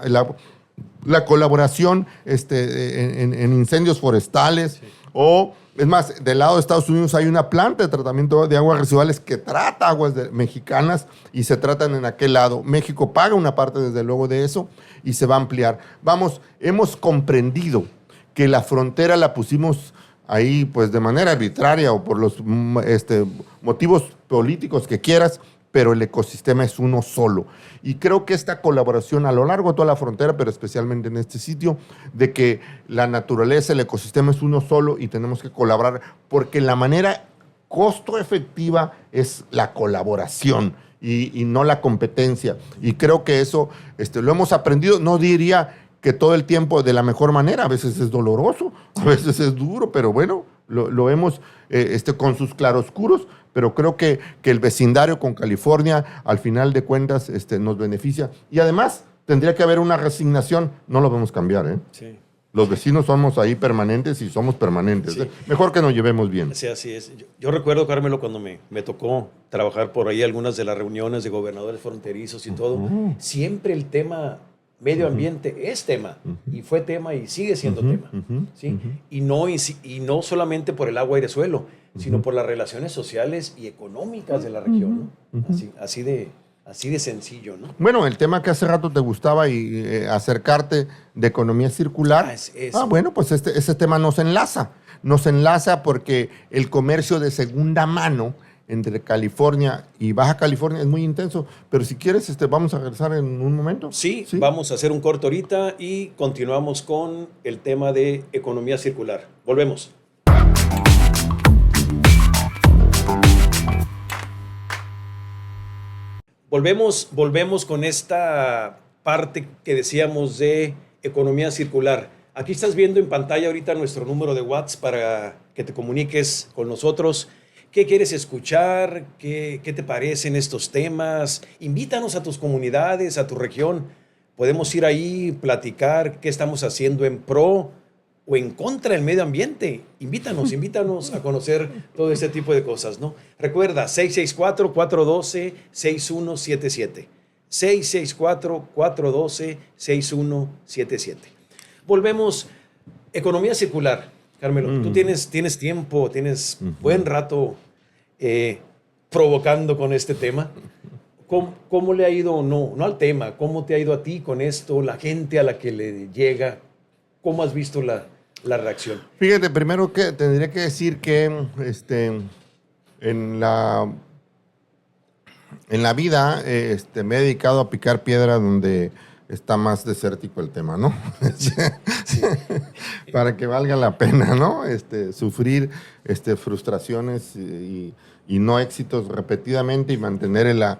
la colaboración en incendios forestales, sí. O, es más, del lado de Estados Unidos hay una planta de tratamiento de aguas residuales que trata aguas mexicanas y se tratan en aquel lado. México paga una parte, desde luego, de eso y se va a ampliar. Vamos, hemos comprendido que la frontera la pusimos ahí pues de manera arbitraria o por los motivos políticos que quieras, pero el ecosistema es uno solo. Y creo que esta colaboración a lo largo de toda la frontera, pero especialmente en este sitio, de que la naturaleza, el ecosistema es uno solo y tenemos que colaborar, porque la manera costo efectiva es la colaboración y no la competencia. Y creo que eso lo hemos aprendido, no diría que todo el tiempo de la mejor manera, a veces es doloroso, a veces es duro, pero bueno, lo hemos con sus claroscuros, pero creo que el vecindario con California, al final de cuentas, nos beneficia. Y además, tendría que haber una resignación, no lo vamos a cambiar, ¿eh? Sí. Los vecinos somos ahí permanentes y somos permanentes. Sí. Mejor que nos llevemos bien. Sí, así es. Yo recuerdo, Carmelo, cuando me tocó trabajar por ahí algunas de las reuniones de gobernadores fronterizos y todo, siempre el tema medio ambiente es tema, y fue tema y sigue siendo tema, ¿sí? Y no solamente por el agua, aire, suelo, sino por las relaciones sociales y económicas de la región, ¿no? Así de sencillo, ¿no? Bueno, el tema que hace rato te gustaba y acercarte de economía circular. Bueno, pues ese tema nos enlaza porque el comercio de segunda mano entre California y Baja California es muy intenso, pero si quieres vamos a regresar en un momento. Sí, vamos a hacer un corto ahorita y continuamos con el tema de economía circular. Volvemos. Volvemos con esta parte que decíamos de economía circular. Aquí estás viendo en pantalla ahorita nuestro número de WhatsApp para que te comuniques con nosotros. ¿Qué quieres escuchar? ¿Qué te parecen estos temas? Invítanos a tus comunidades, a tu región. Podemos ir ahí, platicar qué estamos haciendo en pro o en contra del medio ambiente. Invítanos a conocer todo ese tipo de cosas, ¿no? Recuerda, 664-412-6177. 664-412-6177. Volvemos. Economía circular. Carmelo, tú tienes tiempo, tienes buen rato provocando con este tema. ¿Cómo le ha ido, no al tema, cómo te ha ido a ti con esto, la gente a la que le llega? ¿Cómo has visto la reacción? Fíjate, primero que tendría que decir que en la vida me he dedicado a picar piedra donde está más desértico el tema, ¿no? Sí. Para que valga la pena, ¿no? Sufrir frustraciones y no éxitos repetidamente y mantener la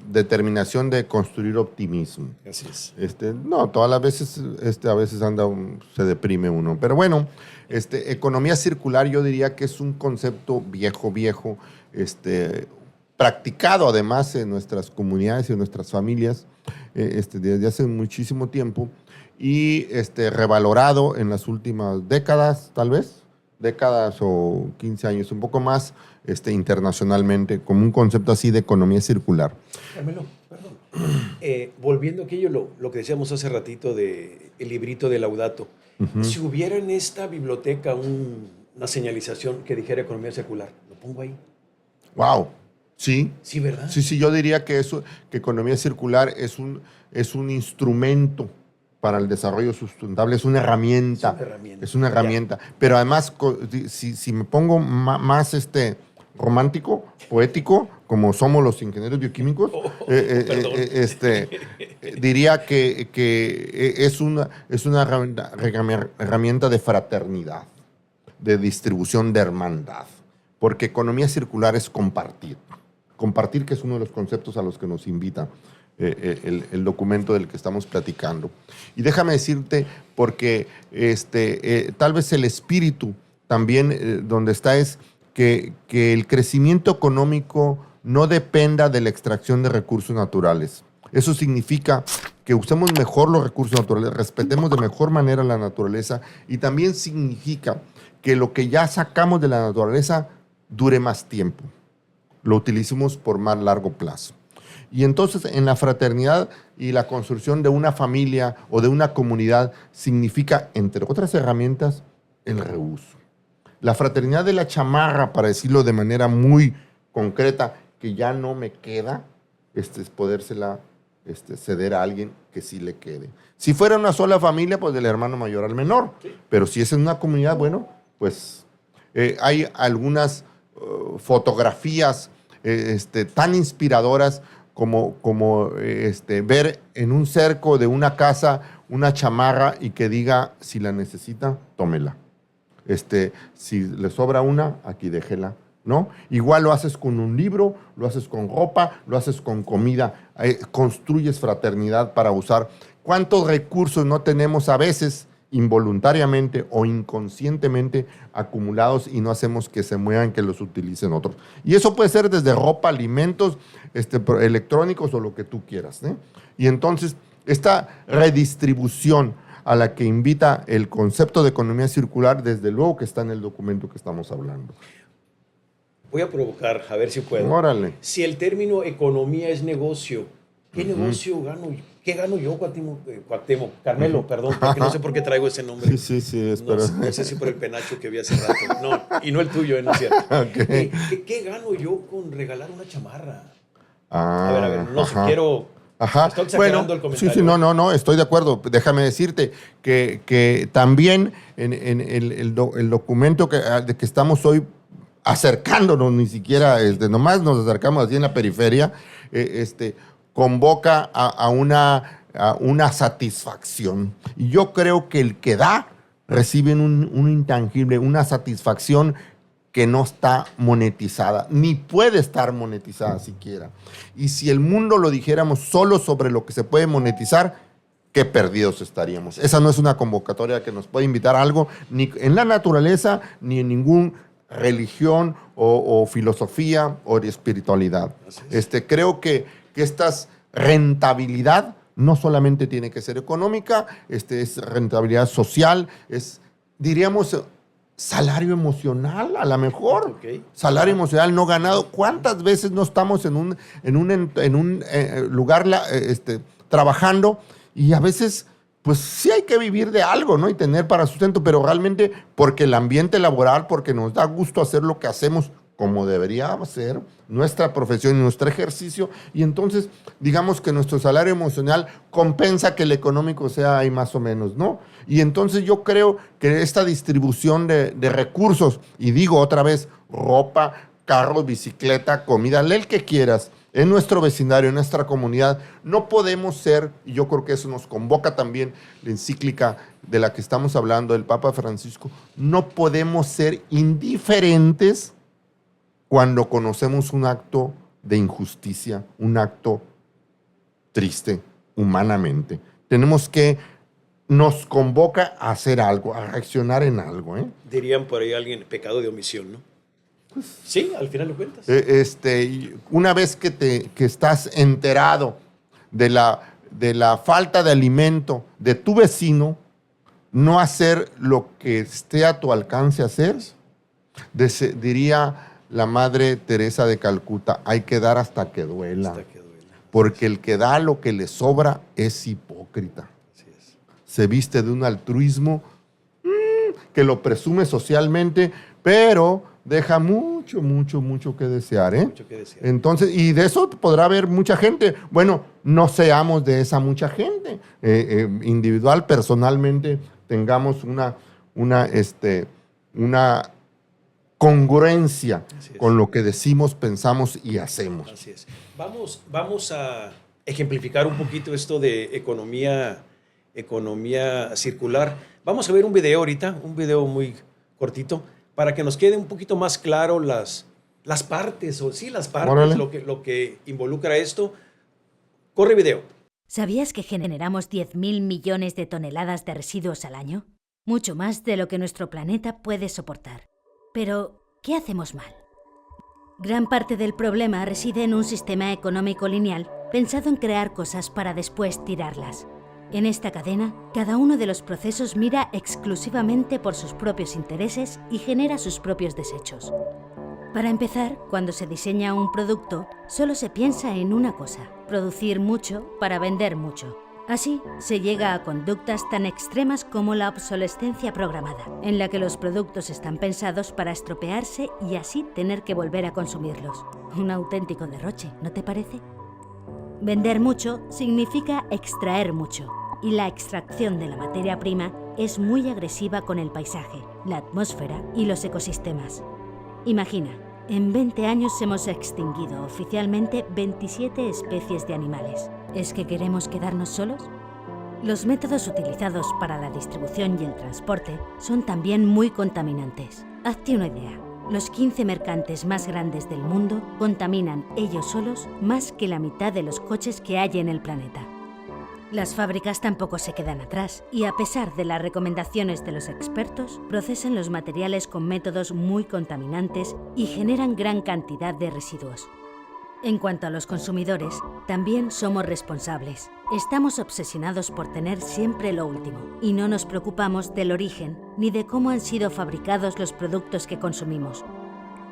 determinación de construir optimismo. Así es. No, todas las veces, a veces se deprime uno. Pero bueno, economía circular yo diría que es un concepto viejo, practicado además en nuestras comunidades y en nuestras familias desde hace muchísimo tiempo y revalorado en las últimas décadas, tal vez, décadas o 15 años, un poco más internacionalmente, como un concepto así de economía circular. Carmelo, perdón. Volviendo a aquello, lo que decíamos hace ratito del librito de Laudato, si hubiera en esta biblioteca una señalización que dijera economía circular, lo pongo ahí. ¡Wow! Sí. Sí, ¿verdad? Sí, yo diría que economía circular es un instrumento para el desarrollo sustentable es una herramienta. Es una herramienta. Pero además, si me pongo más romántico, poético, como somos los ingenieros bioquímicos, diría que es una herramienta de fraternidad, de distribución, de hermandad. Porque economía circular es compartir. Compartir, que es uno de los conceptos a los que nos invita el documento del que estamos platicando. Y déjame decirte, porque tal vez el espíritu también donde está es que el crecimiento económico no dependa de la extracción de recursos naturales. Eso significa que usemos mejor los recursos naturales, respetemos de mejor manera la naturaleza, y también significa que lo que ya sacamos de la naturaleza dure más tiempo, lo utilicemos por más largo plazo. Y entonces en la fraternidad y la construcción de una familia o de una comunidad significa, entre otras herramientas, el reuso. La fraternidad de la chamarra, para decirlo de manera muy concreta, que ya no me queda, es podérsela ceder a alguien que sí le quede. Si fuera una sola familia, pues del hermano mayor al menor. Sí. Pero si es en una comunidad, bueno, pues hay algunas fotografías tan inspiradoras como ver en un cerco de una casa una chamarra y que diga, si la necesita, tómela. Si le sobra una, aquí déjela, ¿no? Igual lo haces con un libro, lo haces con ropa, lo haces con comida, construyes fraternidad para usar. ¿Cuántos recursos no tenemos a veces involuntariamente o inconscientemente acumulados y no hacemos que se muevan, que los utilicen otros? Y eso puede ser desde ropa, alimentos, electrónicos o lo que tú quieras, ¿eh? Y entonces, esta redistribución a la que invita el concepto de economía circular, desde luego que está en el documento que estamos hablando. Voy a provocar, a ver si puedo. Órale. Si el término economía es negocio, ¿qué negocio gano? ¿Qué gano yo, Cuauhtémoc? Carmelo, perdón, porque no sé por qué traigo ese nombre. Sí, espera. No sé si por el penacho que vi hace rato. No, y no el tuyo, no es cierto. Okay. ¿Qué gano yo con regalar una chamarra? A ver, no sé, quiero... Ajá. Estoy exagerando el comentario. Sí, no, estoy de acuerdo. Déjame decirte que también en el documento de que estamos hoy acercándonos, ni siquiera, nomás nos acercamos así en la periferia, convoca a una satisfacción. Y yo creo que el que da recibe un intangible, una satisfacción que no está monetizada, ni puede estar monetizada siquiera. Y si el mundo lo dijéramos solo sobre lo que se puede monetizar, qué perdidos estaríamos. Esa no es una convocatoria que nos puede invitar a algo, ni en la naturaleza, ni en ninguna religión o filosofía o espiritualidad. Creo que esta rentabilidad no solamente tiene que ser económica, es rentabilidad social, diríamos, salario emocional, a lo mejor. Okay. Salario emocional no ganado. ¿Cuántas veces no estamos en un lugar trabajando y a veces, pues sí hay que vivir de algo, ¿no? Y tener para sustento, pero realmente porque el ambiente laboral, porque nos da gusto hacer lo que hacemos como debería ser nuestra profesión y nuestro ejercicio, y entonces digamos que nuestro salario emocional compensa que el económico sea ahí más o menos, ¿no? Y entonces yo creo que esta distribución de recursos, y digo otra vez, ropa, carros, bicicleta, comida, el que quieras, en nuestro vecindario, en nuestra comunidad, no podemos ser, y yo creo que eso nos convoca también la encíclica de la que estamos hablando del Papa Francisco, no podemos ser indiferentes cuando conocemos un acto de injusticia, un acto triste humanamente. Tenemos que, nos convoca a hacer algo, a reaccionar en algo, ¿eh? Dirían por ahí alguien, pecado de omisión, ¿no? Pues, sí, al final lo cuentas. Una vez que estás enterado de la falta de alimento de tu vecino, no hacer lo que esté a tu alcance hacer, diría la Madre Teresa de Calcuta, hay que dar hasta que duela. Hasta que duela. Porque el que da lo que le sobra es hipócrita. Así es. Se viste de un altruismo que lo presume socialmente, pero deja mucho mucho que desear, ¿eh? Mucho que desear. Entonces, y de eso podrá haber mucha gente. Bueno, no seamos de esa mucha gente. Individual, personalmente, tengamos una congruencia con lo que decimos, pensamos y hacemos. Así es. Vamos a ejemplificar un poquito esto de economía circular. Vamos a ver un video ahorita, un video muy cortito, para que nos quede un poquito más claro las partes, Órale. lo que involucra esto. Corre video. ¿Sabías que generamos 10.000 millones de toneladas de residuos al año? Mucho más de lo que nuestro planeta puede soportar. Pero, ¿qué hacemos mal? Gran parte del problema reside en un sistema económico lineal pensado en crear cosas para después tirarlas. En esta cadena, cada uno de los procesos mira exclusivamente por sus propios intereses y genera sus propios desechos. Para empezar, cuando se diseña un producto, solo se piensa en una cosa: producir mucho para vender mucho. Así, se llega a conductas tan extremas como la obsolescencia programada, en la que los productos están pensados para estropearse y así tener que volver a consumirlos. Un auténtico derroche, ¿no te parece? Vender mucho significa extraer mucho, y la extracción de la materia prima es muy agresiva con el paisaje, la atmósfera y los ecosistemas. Imagina, en 20 años hemos extinguido oficialmente 27 especies de animales. ¿Es que queremos quedarnos solos? Los métodos utilizados para la distribución y el transporte son también muy contaminantes. Hazte una idea. Los 15 mercantes más grandes del mundo contaminan ellos solos más que la mitad de los coches que hay en el planeta. Las fábricas tampoco se quedan atrás y, a pesar de las recomendaciones de los expertos, procesan los materiales con métodos muy contaminantes y generan gran cantidad de residuos. En cuanto a los consumidores, también somos responsables. Estamos obsesionados por tener siempre lo último y no nos preocupamos del origen ni de cómo han sido fabricados los productos que consumimos.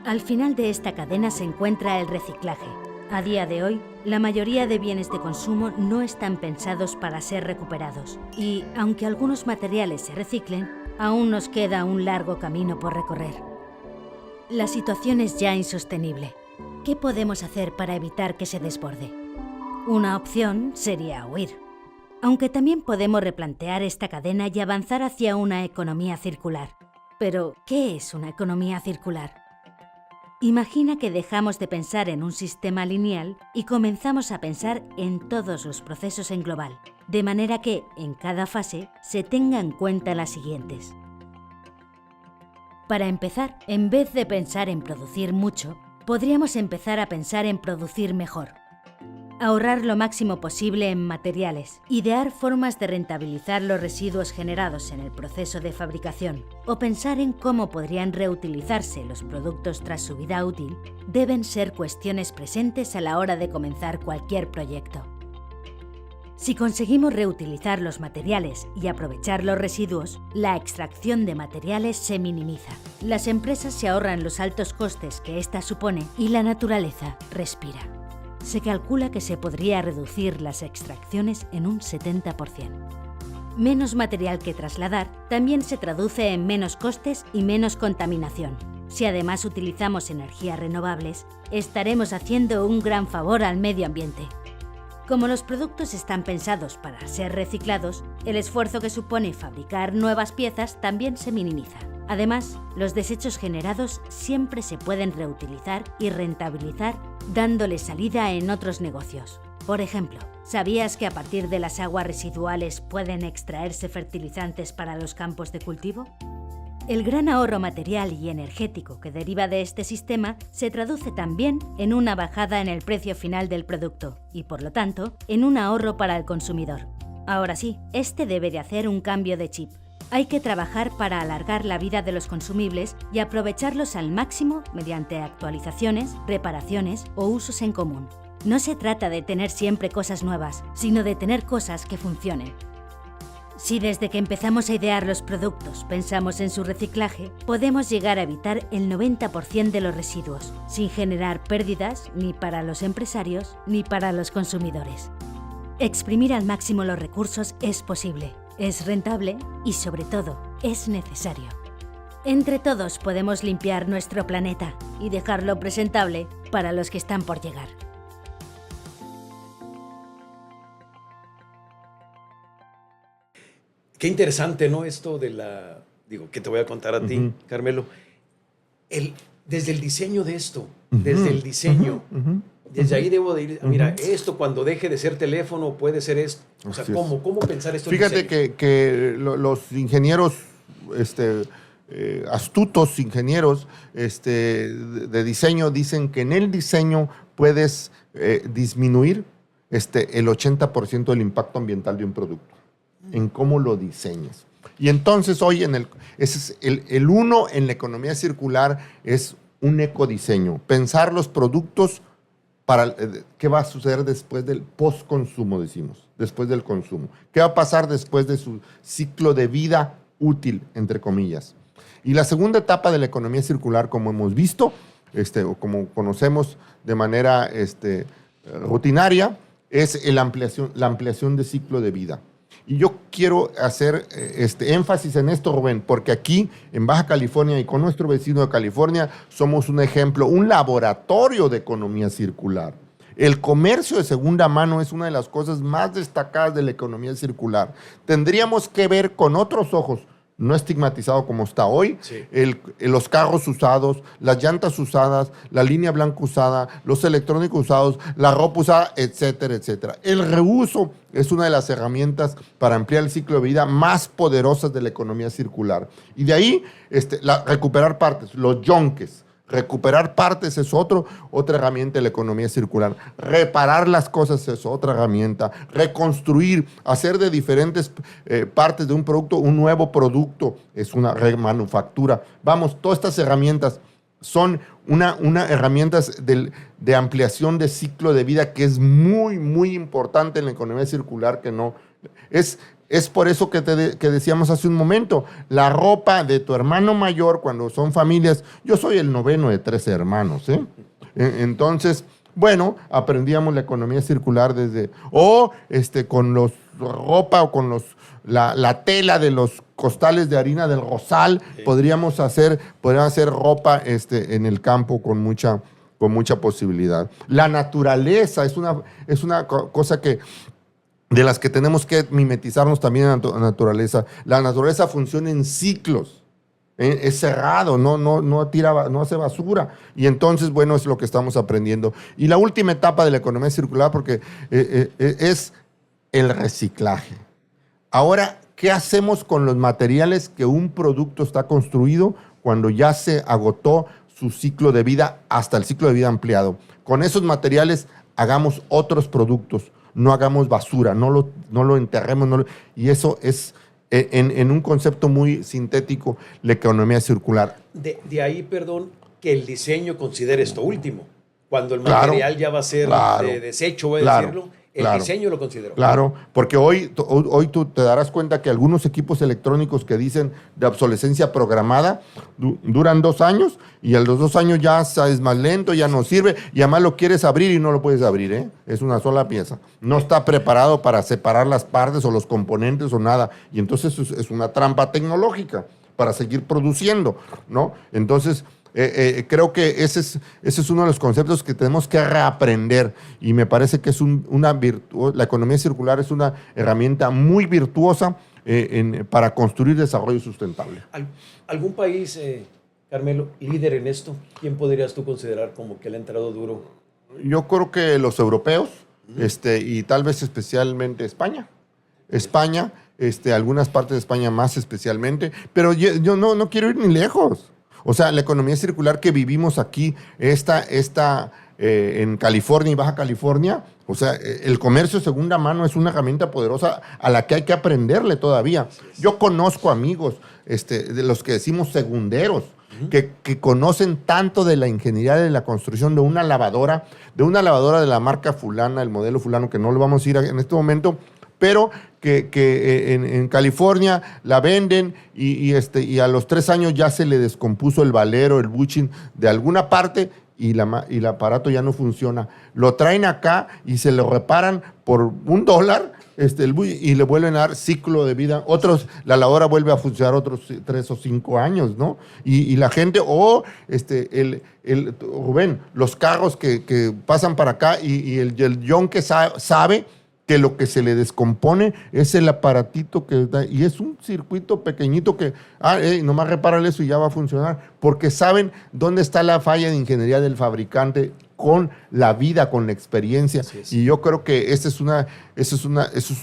Al final de esta cadena se encuentra el reciclaje. A día de hoy, la mayoría de bienes de consumo no están pensados para ser recuperados y, aunque algunos materiales se reciclen, aún nos queda un largo camino por recorrer. La situación es ya insostenible. ¿Qué podemos hacer para evitar que se desborde? Una opción sería huir. Aunque también podemos replantear esta cadena y avanzar hacia una economía circular. Pero, ¿qué es una economía circular? Imagina que dejamos de pensar en un sistema lineal y comenzamos a pensar en todos los procesos en global, de manera que, en cada fase, se tenga en cuenta las siguientes. Para empezar, en vez de pensar en producir mucho, podríamos empezar a pensar en producir mejor. Ahorrar lo máximo posible en materiales, idear formas de rentabilizar los residuos generados en el proceso de fabricación o pensar en cómo podrían reutilizarse los productos tras su vida útil deben ser cuestiones presentes a la hora de comenzar cualquier proyecto. Si conseguimos reutilizar los materiales y aprovechar los residuos, la extracción de materiales se minimiza. Las empresas se ahorran los altos costes que ésta supone y la naturaleza respira. Se calcula que se podría reducir las extracciones en un 70%. Menos material que trasladar también se traduce en menos costes y menos contaminación. Si además utilizamos energías renovables, estaremos haciendo un gran favor al medio ambiente. Como los productos están pensados para ser reciclados, el esfuerzo que supone fabricar nuevas piezas también se minimiza. Además, los desechos generados siempre se pueden reutilizar y rentabilizar dándole salida en otros negocios. Por ejemplo, ¿sabías que a partir de las aguas residuales pueden extraerse fertilizantes para los campos de cultivo? El gran ahorro material y energético que deriva de este sistema se traduce también en una bajada en el precio final del producto y, por lo tanto, en un ahorro para el consumidor. Ahora sí, este debe de hacer un cambio de chip. Hay que trabajar para alargar la vida de los consumibles y aprovecharlos al máximo mediante actualizaciones, reparaciones o usos en común. No se trata de tener siempre cosas nuevas, sino de tener cosas que funcionen. Si desde que empezamos a idear los productos pensamos en su reciclaje, podemos llegar a evitar el 90% de los residuos, sin generar pérdidas ni para los empresarios ni para los consumidores. Exprimir al máximo los recursos es posible, es rentable y, sobre todo, es necesario. Entre todos podemos limpiar nuestro planeta y dejarlo presentable para los que están por llegar. Qué interesante, ¿no? Esto de que te voy a contar a ti, Carmelo. Desde el diseño de esto, desde el diseño, desde ahí debo de ir, mira, esto cuando deje de ser teléfono puede ser esto. O sea, ¿cómo pensar esto? Fíjate que los ingenieros, astutos ingenieros de diseño dicen que en el diseño puedes disminuir el 80% del impacto ambiental de un producto, en cómo lo diseñas. Y entonces hoy ese es el uno en la economía circular es un ecodiseño. Pensar los productos para qué va a suceder después del postconsumo, decimos, después del consumo. ¿Qué va a pasar después de su ciclo de vida útil, entre comillas? Y la segunda etapa de la economía circular, como hemos visto, o como conocemos de manera rutinaria, es la ampliación de ciclo de vida. Y yo quiero hacer énfasis en esto, Rubén, porque aquí en Baja California y con nuestro vecino de California somos un ejemplo, un laboratorio de economía circular. El comercio de segunda mano es una de las cosas más destacadas de la economía circular. Tendríamos que ver con otros ojos, no estigmatizado como está hoy, sí, los carros usados, las llantas usadas, la línea blanca usada, los electrónicos usados, la ropa usada, etcétera, etcétera. El reuso es una de las herramientas para ampliar el ciclo de vida más poderosas de la economía circular. Y de ahí, recuperar partes, los yonques. Recuperar partes es otra herramienta de la economía circular. Reparar las cosas es otra herramienta. Reconstruir, hacer de diferentes partes de un producto un nuevo producto es una remanufactura. Vamos, todas estas herramientas son una herramientas de ampliación de ciclo de vida que es muy, muy importante en la economía circular, que no es por eso que decíamos hace un momento, la ropa de tu hermano mayor cuando son familias, yo soy el noveno de 13 hermanos, entonces, bueno, aprendíamos la economía circular con los ropa o con la tela de los costales de harina del rosal, sí, podríamos hacer ropa en el campo con mucha posibilidad. La naturaleza es una cosa de las que tenemos que mimetizarnos también en la naturaleza. La naturaleza funciona en ciclos, es cerrado, no hace basura. Y entonces, bueno, es lo que estamos aprendiendo. Y la última etapa de la economía circular, porque es el reciclaje. Ahora, ¿qué hacemos con los materiales que un producto está construido cuando ya se agotó su ciclo de vida hasta el ciclo de vida ampliado? Con esos materiales hagamos otros productos. No hagamos basura, no lo enterremos. Y eso es, en un concepto muy sintético, la economía circular. De ahí, perdón, que el diseño considere esto último. Cuando el material ya va a ser de desecho, voy a decirlo, el diseño lo consideró. Claro, porque hoy tú te darás cuenta que algunos equipos electrónicos que dicen de obsolescencia programada duran 2 años y a los 2 años ya es más lento, ya no sirve y además lo quieres abrir y no lo puedes abrir, es una sola pieza. No está preparado para separar las partes o los componentes o nada y entonces es una trampa tecnológica para seguir produciendo, ¿no? Entonces, creo que ese es uno de los conceptos que tenemos que reaprender y me parece que es la economía circular es una herramienta muy virtuosa para construir desarrollo sustentable. ¿Algún país, Carmelo, líder en esto? ¿Quién podrías tú considerar como que le ha entrado duro? Yo creo que los europeos y tal vez especialmente España. Algunas partes de España más especialmente, pero yo no quiero ir ni lejos. O sea, la economía circular que vivimos aquí, en California y Baja California, o sea, el comercio de segunda mano es una herramienta poderosa a la que hay que aprenderle todavía. Yo conozco amigos de los que decimos segunderos, que conocen tanto de la ingeniería de la construcción de una lavadora de la marca fulana, el modelo fulano, que no lo vamos a ir en este momento, pero que en California la venden y a los 3 años ya se le descompuso el valero, el bushing de alguna parte y el aparato ya no funciona. Lo traen acá y se lo reparan por $1 y le vuelven a dar ciclo de vida. Otros, la lavadora vuelve a funcionar otros 3 o 5 años, ¿no? Y la gente, Rubén, los carros que pasan para acá y el yonque sabe que lo que se le descompone es el aparatito que da, y es un circuito pequeñito que, nomás repárale eso y ya va a funcionar, porque saben dónde está la falla de ingeniería del fabricante con la vida, con la experiencia. Y yo creo que eso es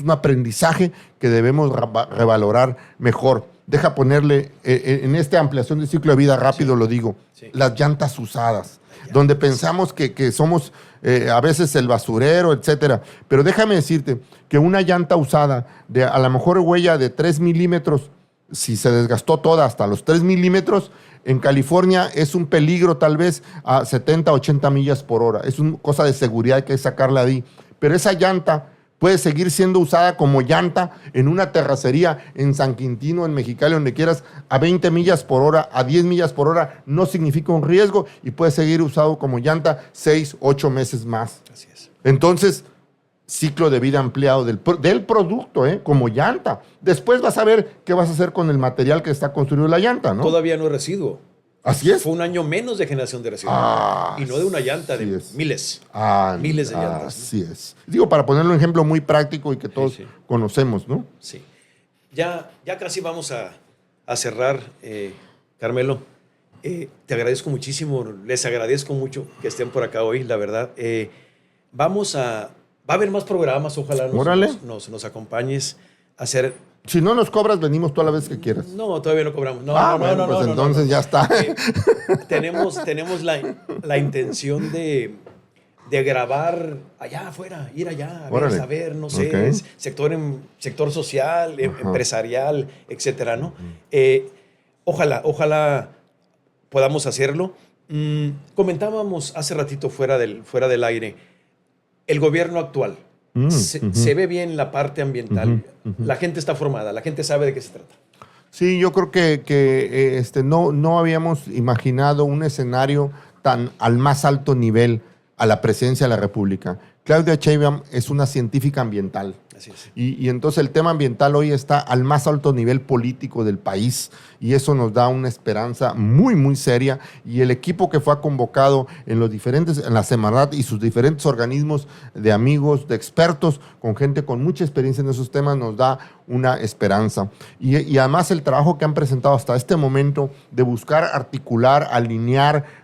un aprendizaje que debemos revalorar mejor. Deja ponerle, en esta ampliación de ciclo de vida rápido, lo digo, las llantas usadas, donde pensamos que somos a veces el basurero, etcétera. Pero déjame decirte que una llanta usada de a lo mejor huella de 3 milímetros, si se desgastó toda hasta los 3 milímetros, en California es un peligro tal vez a 70, 80 millas por hora. Es una cosa de seguridad que hay que sacarla de ahí. Pero esa llanta puede seguir siendo usada como llanta en una terracería en San Quintino, en Mexicali, donde quieras, a 20 millas por hora, a 10 millas por hora. No significa un riesgo y puede seguir usado como llanta 6, 8 meses más. Así es. Entonces, ciclo de vida ampliado del producto, como llanta. Después vas a ver qué vas a hacer con el material que está construido la llanta, ¿no? Todavía no es residuo. Así es. Fue un año menos de generación de residuos. Y no de una llanta, de miles. Miles de llantas. Así es. Digo, para ponerlo un ejemplo muy práctico y que todos conocemos, ¿no? Sí. Ya casi vamos a cerrar, Carmelo. Te agradezco muchísimo, les agradezco mucho que estén por acá hoy, la verdad. Va a haber más programas, ojalá nos acompañes a hacer. Si no nos cobras, venimos toda la vez que quieras. No, todavía no cobramos. Entonces ya está. Tenemos la intención de grabar allá afuera, ir allá, a ver, no sé, sector social, empresarial, etcétera, ¿no? Ojalá podamos hacerlo. Comentábamos hace ratito fuera del aire, el gobierno actual. Se ve bien la parte ambiental. La gente está formada, la gente sabe de qué se trata. Sí, yo creo que no habíamos imaginado un escenario tan al más alto nivel a la presidencia de la República. Claudia Sheinbaum es una científica ambiental. Así es. Y entonces el tema ambiental hoy está al más alto nivel político del país y eso nos da una esperanza muy, muy seria. Y el equipo que fue convocado en la Semarnat y sus diferentes organismos de amigos, de expertos, con gente con mucha experiencia en esos temas, nos da una esperanza. Y además el trabajo que han presentado hasta este momento de buscar articular, alinear,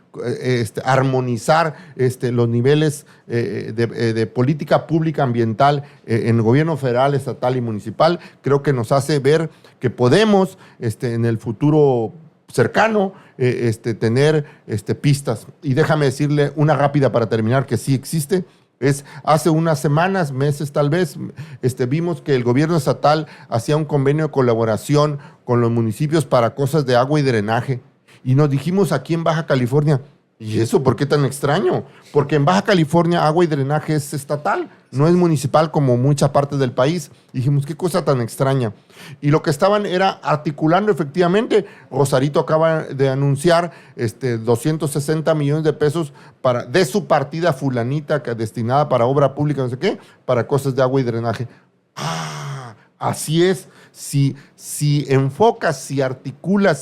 armonizar los niveles de política pública ambiental en el gobierno federal, estatal y municipal, creo que nos hace ver que podemos en el futuro cercano tener pistas. Y déjame decirle una rápida para terminar que sí existe. Hace unas semanas, meses tal vez, vimos que el gobierno estatal hacía un convenio de colaboración con los municipios para cosas de agua y drenaje. Y nos dijimos aquí en Baja California, ¿y eso por qué tan extraño? Porque en Baja California agua y drenaje es estatal, no es municipal como mucha parte del país. Y dijimos, qué cosa tan extraña. Y lo que estaban era articulando efectivamente. Rosarito acaba de anunciar 260 millones de pesos de su partida fulanita destinada para obra pública, no sé qué, para cosas de agua y drenaje. Así es. Si enfocas, si articulas,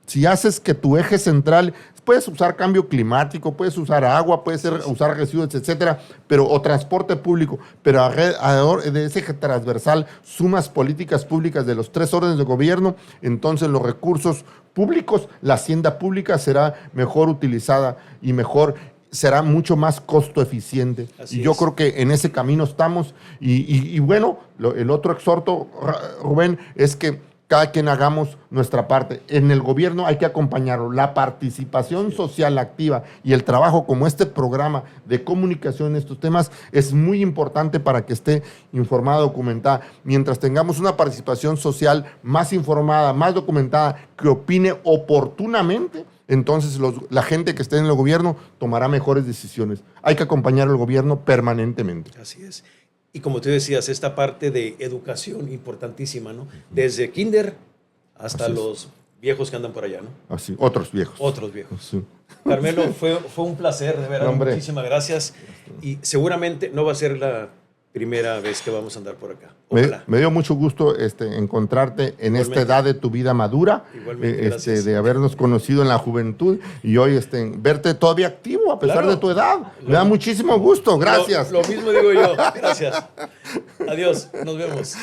si haces que tu eje central, puedes usar cambio climático, puedes usar agua, puedes usar residuos, etcétera, o transporte público, pero alrededor de ese eje transversal sumas políticas públicas de los 3 órdenes de gobierno, entonces los recursos públicos, la hacienda pública será mejor utilizada y será mucho más costo eficiente. Yo creo que en ese camino estamos. Y bueno, el otro exhorto, Rubén, es que cada quien hagamos nuestra parte. En el gobierno hay que acompañarlo. La participación social activa y el trabajo como este programa de comunicación en estos temas es muy importante para que esté informada, documentada. Mientras tengamos una participación social más informada, más documentada, que opine oportunamente, entonces la gente que esté en el gobierno tomará mejores decisiones. Hay que acompañar al gobierno permanentemente. Así es. Y como tú decías, esta parte de educación importantísima, ¿no? Desde kinder hasta los viejos que andan por allá, ¿no? Así, otros viejos. Otros viejos. Sí. Carmelo, fue un placer, de verdad. Muchísimas gracias. Y seguramente no va a ser primera vez que vamos a andar por acá. Me, Ojalá. me dio mucho gusto encontrarte en esta edad de tu vida madura, Igualmente, gracias. de habernos conocido en la juventud y hoy verte todavía activo a pesar Claro. de tu edad. Me da muchísimo gusto. Gracias. Lo mismo digo yo. Gracias. Adiós. Nos vemos.